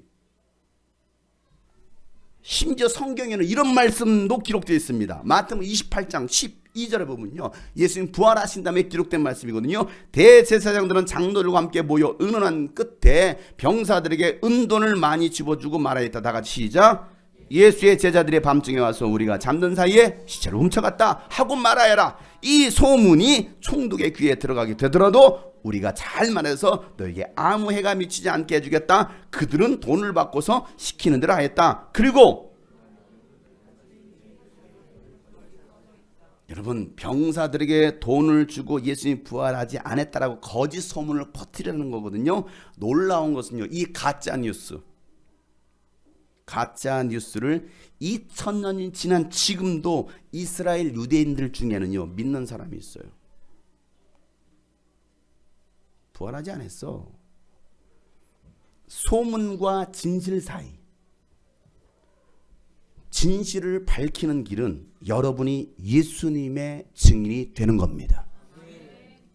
심지어 성경에는 이런 말씀도 기록되어 있습니다. 마태복음 28장 12절에 보면요, 예수님 부활하신 다음에 기록된 말씀이거든요. 대제사장들은 장로들과 함께 모여 의논한 끝에 병사들에게 은돈을 많이 집어주고 말하였다. 다 같이 시작. 예수의 제자들이 밤중에 와서 우리가 잠든 사이에 시체를 훔쳐갔다 하고 말하여라. 이 소문이 총독의 귀에 들어가게 되더라도 우리가 잘 말해서 너에게 아무 해가 미치지 않게 해주겠다. 그들은 돈을 받고서 시키는 대로 하였다. 그리고 여러분, 병사들에게 돈을 주고 예수님이 부활하지 않았다라고 거짓 소문을 퍼뜨리는 거거든요. 놀라운 것은요, 이 가짜 뉴스를 2000년이 지난 지금도 이스라엘 유대인들 중에는요 믿는 사람이 있어요. 부활하지 않았어. 소문과 진실 사이, 진실을 밝히는 길은 여러분이 예수님의 증인이 되는 겁니다.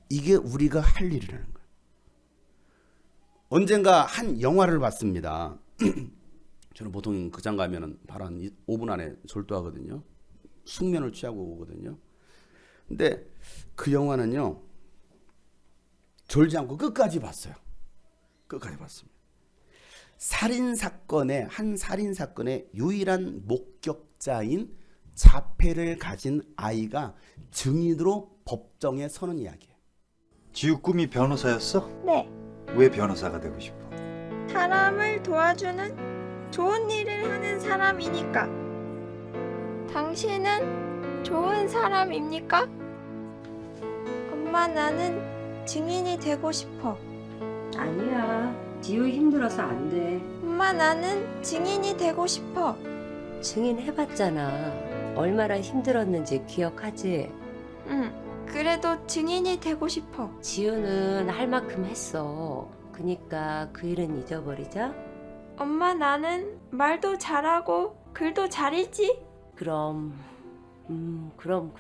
이게 우리가 할 일이라는 거예요. 언젠가 한 영화를 봤습니다. 저는 보통 극장 가면은 바로 한 5분 안에 졸도하거든요. 숙면을 취하고 오거든요. 근데 그 영화는요, 졸지 않고 끝까지 봤어요. 끝까지 봤습니다. 한 살인 사건의 유일한 목격자인 자폐를 가진 아이가 증인으로 법정에 서는 이야기예요. 지우 꿈이 변호사였어? 네, 왜 변호사가 되고 싶어? 사람을 도와주는 좋은 일을 하는 사람이니까. 당신은 좋은 사람입니까? 엄마, 나는 증인이 되고 싶어. 아니야. 지우 힘들어서 안 돼. 엄마, 나는 증인이 되고 싶어. 증인해봤잖아. 얼마나 힘들었는지 기억하지? 응, 그래도 증인이 되고 싶어. 지우는 할 만큼 했어. 그니까 그 일은 잊어버리자. 엄마, 나는 말도 잘하고 글도 잘 읽지? 그럼. 그럼.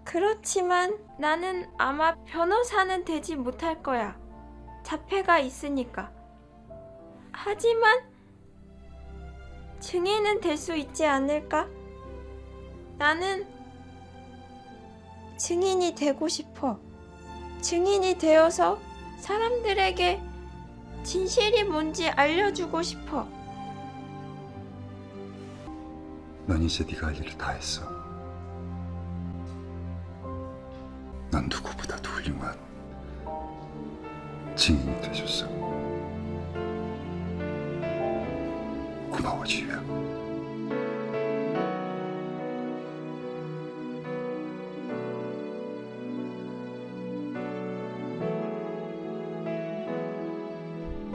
그렇지만 나는 아마 변호사는 되지 못할 거야. 자폐가 있으니까. 하지만 증인은 될 수 있지 않을까? 나는 증인이 되고 싶어. 증인이 되어서 사람들에게 진실이 뭔지 알려주고 싶어. 넌 이제 네가 할 일을 다 했어. 넌 누구보다도 훌륭한 증인이 되셨어. 고마워 지우야.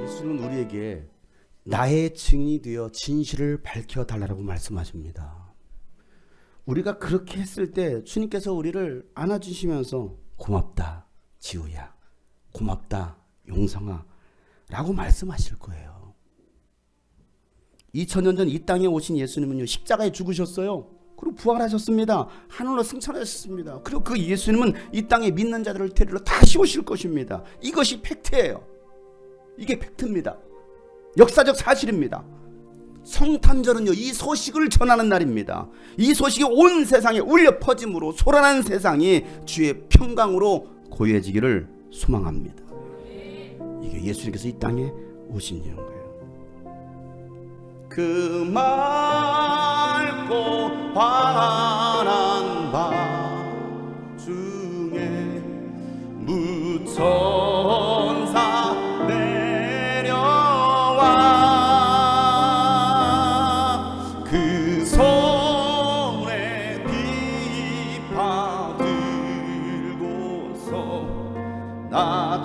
예수는 우리에게 나의 증인이 되어 진실을 밝혀달라고 말씀하십니다. 우리가 그렇게 했을 때 주님께서 우리를 안아주시면서 고맙다 지우야, 고맙다 용성아 라고 말씀하실 거예요. 2000년 전 이 땅에 오신 예수님은요, 십자가에 죽으셨어요. 그리고 부활하셨습니다. 하늘로 승천하셨습니다. 그리고 그 예수님은 이 땅에 믿는 자들을 데리러 다시 오실 것입니다. 이것이 팩트예요. 이게 팩트입니다. 역사적 사실입니다. 성탄절은요, 이 소식을 전하는 날입니다. 이 소식이 온 세상에 울려 퍼짐으로 소란한 세상이 주의 평강으로 고요해지기를 소망합니다. 이게 예수님께서 이 땅에 오신 이유인 거예요. 그 맑고 환한 밤 중에 무천사 내려와 그 손에 비파 들고서 나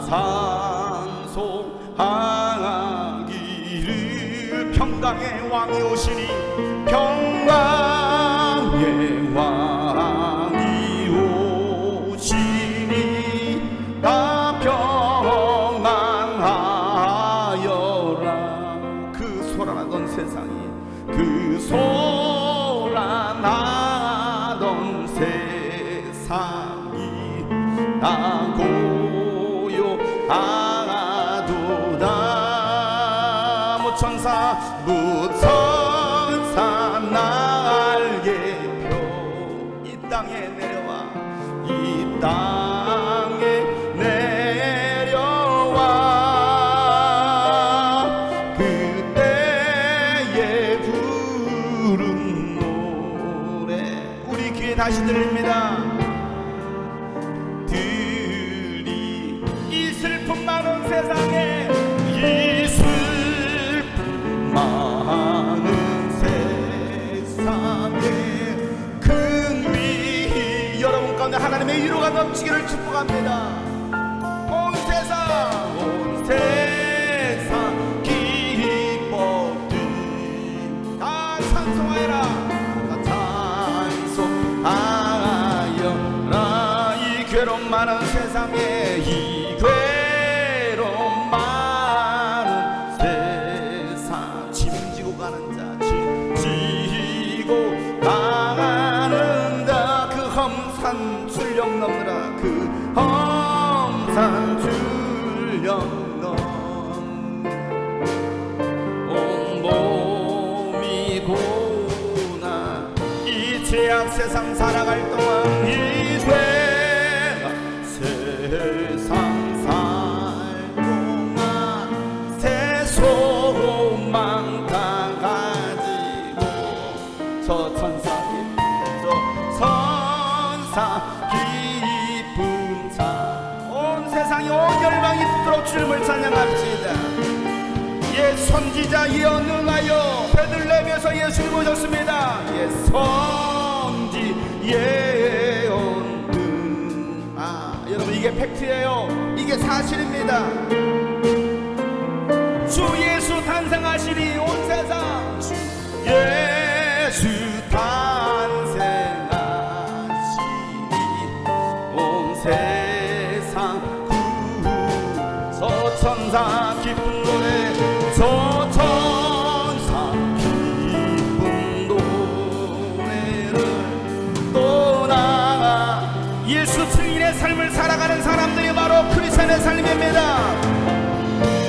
찬송하기를 평강의 왕이 오시니 평강의 왕이 오시니 나 평안하여라. 그 소란하던 세상이 그 소란하던 세상이 나 고요하도다. 무천사 날개 펴 이 땅에 내려와 이 땅에 내려와 그때에 부른 노래 우리 귀에 다시 들립니다. 들이 이 슬픔 많은 세상에 이 슬픔 많은 세상에 긍휼이 여러분 가운데 하나님의 위로가 넘치기를 축복합니다. 온 세상 기뻐들 다 찬송하여라. 다 찬송하여라. 이 괴로움 많은 세상에 이 괴로움 많은 세상 짐지고 가는 자 짐지고 가는 자 그 험산 출령 넘느라 그 험산 출령 넘 온몸이 고나 이 죄악 세상 살아갈 동안 이 죄악 세상 살 동안 새 소망 다 가지고 저 천사 기쁨 온 세상이 온 열방이 붙들어 주님을 찬양합시다. 예 선지자 예언능하여 베들레헴에서 예수님 오셨습니다. 예 선지 예언능 여러분 이게 팩트예요. 이게 사실입니다. 주 예수 탄생하시니 온 세상 주 예수 탄생하시니 온 세상 저 천사 기쁜 노래 저 천사 기쁜 노래를 또 나가 예수 증인의 삶을 살아가는 사람들이 바로 크리스천의 삶입니다.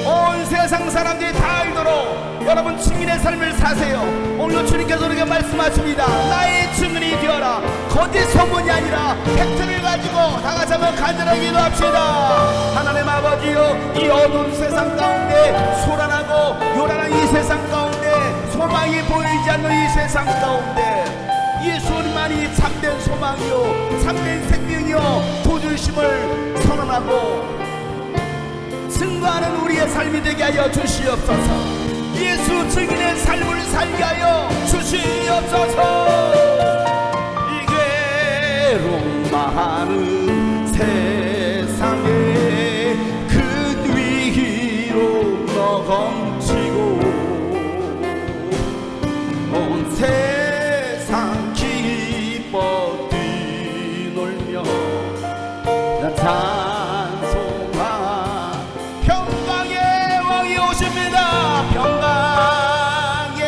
온 세상 사람들이 다 알도록 여러분 증인의 삶을 사세요. 오늘 주님께서 우리에게 말씀하십니다. 나의 증인이 되어라. 거짓 소문이 아니라 팩트를 가지고 다 같이 한번 간절하게 기도합시다. 하나님 아버지여, 이 어두운 세상 가운데, 소란하고 요란한 이 세상 가운데, 소망이 보이지 않는 이 세상 가운데 예수님만이 참된 소망이요 참된 생명이요 도주심을 선언하고 증거하는 우리의 삶이 되게 하여 주시옵소서. 예수 증인의 삶을 살게 하여 주시옵소서. 이 괴로움 많은 세상에 그 위로 넘치고 온 세상 기뻐 뛰놀며 찬송하 평강의 왕이 오십니다. 평강의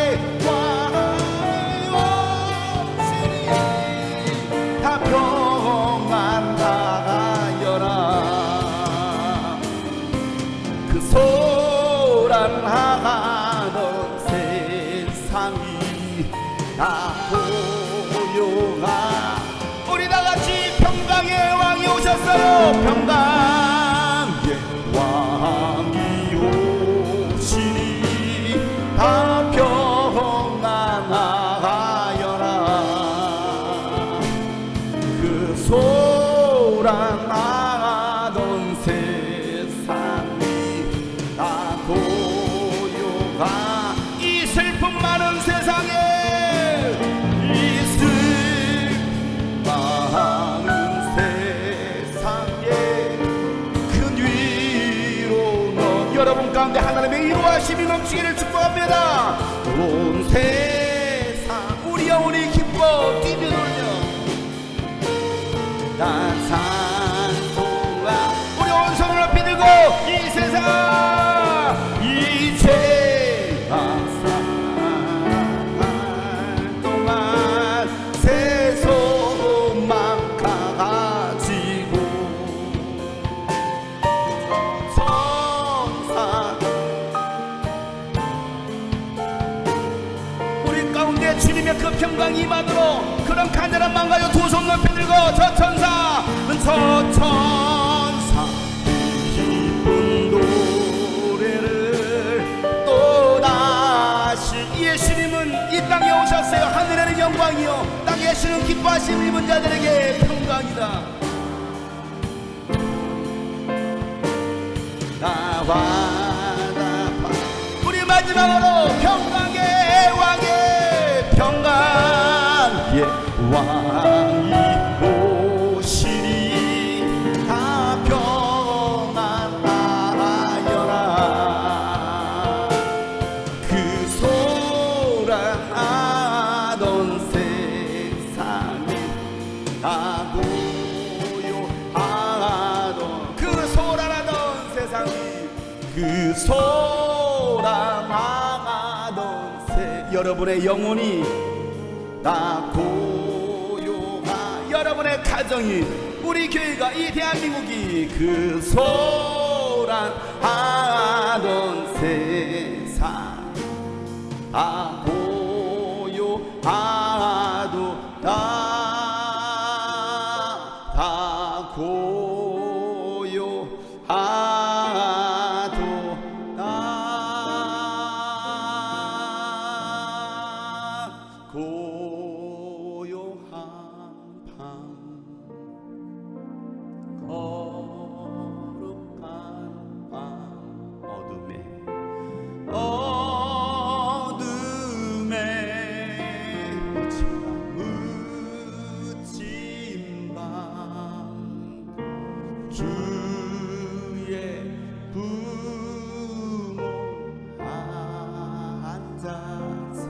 왕이 오시니 다 평안하여라. 그 소란하던 세상이 다 고요하. 우리 다같이 평강의 왕이 오셨어요. 평강의 왕이 오시니 다 평안하여라. 그 소란하던 세상이 다 고요하. 이 슬픔 많은 세상에 여러분 가운데 하나님의 인도하심이 넘치기를 축복합니다. 온 세상 우리 영혼이 기뻐 뛰며 놀며 나 찬송하. 우리 온 손을 높이 들고 이 세상 이제 살 동안 새 소망 가지고 주님의 그 평강이 임하도록 그런 간절한 마음가요 두 손 높이 들고 저 천사 기쁜 노래를 또다시. 예수님은 이 땅에 오셨어요. 하늘에는 영광이요 땅에 계시는 기뻐하심 입은 자들에게 평강이다. 우리 마지막으로 평강의 왕의 평강의 왕이 오시니 다 평안하여라. 그 소란하던 세상이 다 고요하던 그 소란하던 세상이 그 소란하던 여러분의 영혼이 다 고요하. 여러분의 가정이 우리 교회가 이 대한민국이 그 소란하던 세상 다 고요하도 다 고요하도 고요한 밤 거룩한 밤 어둠에 묻힌 밤 주의 부모 앉아서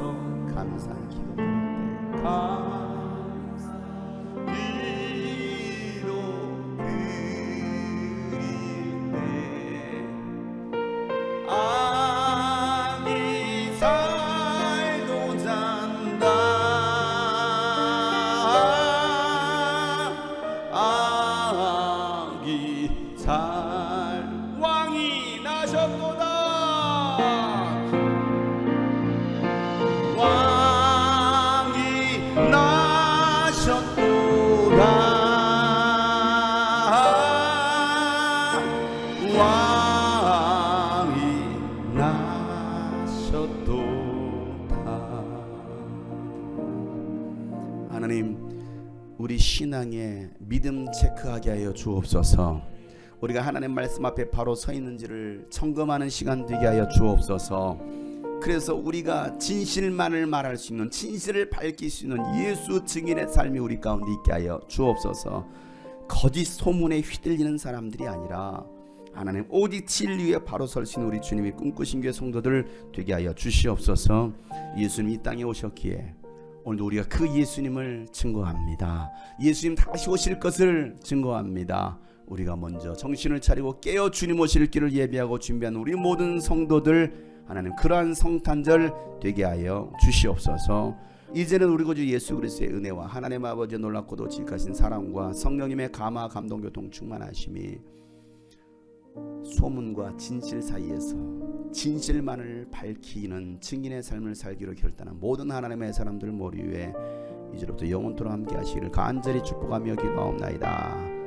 감사한 기도 드리네. 아기 살도 잔다. 啊。 믿음 체크하게 하여 주옵소서. 우리가 하나님 말씀 앞에 바로 서 있는지를 점검하는 시간 되게 하여 주옵소서. 그래서 우리가 진실만을 말할 수 있는, 진실을 밝힐 수 있는 예수 증인의 삶이 우리 가운데 있게 하여 주옵소서. 거짓 소문에 휘둘리는 사람들이 아니라 하나님 오직 진리에 바로 설 수 있는 우리 주님이 꿈꾸신 교회 성도들 되게 하여 주시옵소서. 예수님이 이 땅에 오셨기에 오늘도 우리가 그 예수님을 증거합니다. 예수님 다시 오실 것을 증거합니다. 우리가 먼저 정신을 차리고 깨어 주님 오실 길을 예비하고 준비한 우리 모든 성도들 하나님 그러한 성탄절 되게 하여 주시옵소서. 이제는 우리 구주 예수 그리스도의 은혜와 하나님 아버지의 놀랍고도 지극하신 사랑과 성령님의 감화 감동 교통 충만하심이 소문과 진실 사이에서 진실만을 밝히는 증인의 삶을 살기로 결단한 모든 하나님의 사람들 머리 위에 이제부터 영원토록 함께 하시기를 간절히 축복하며 기도하옵나이다.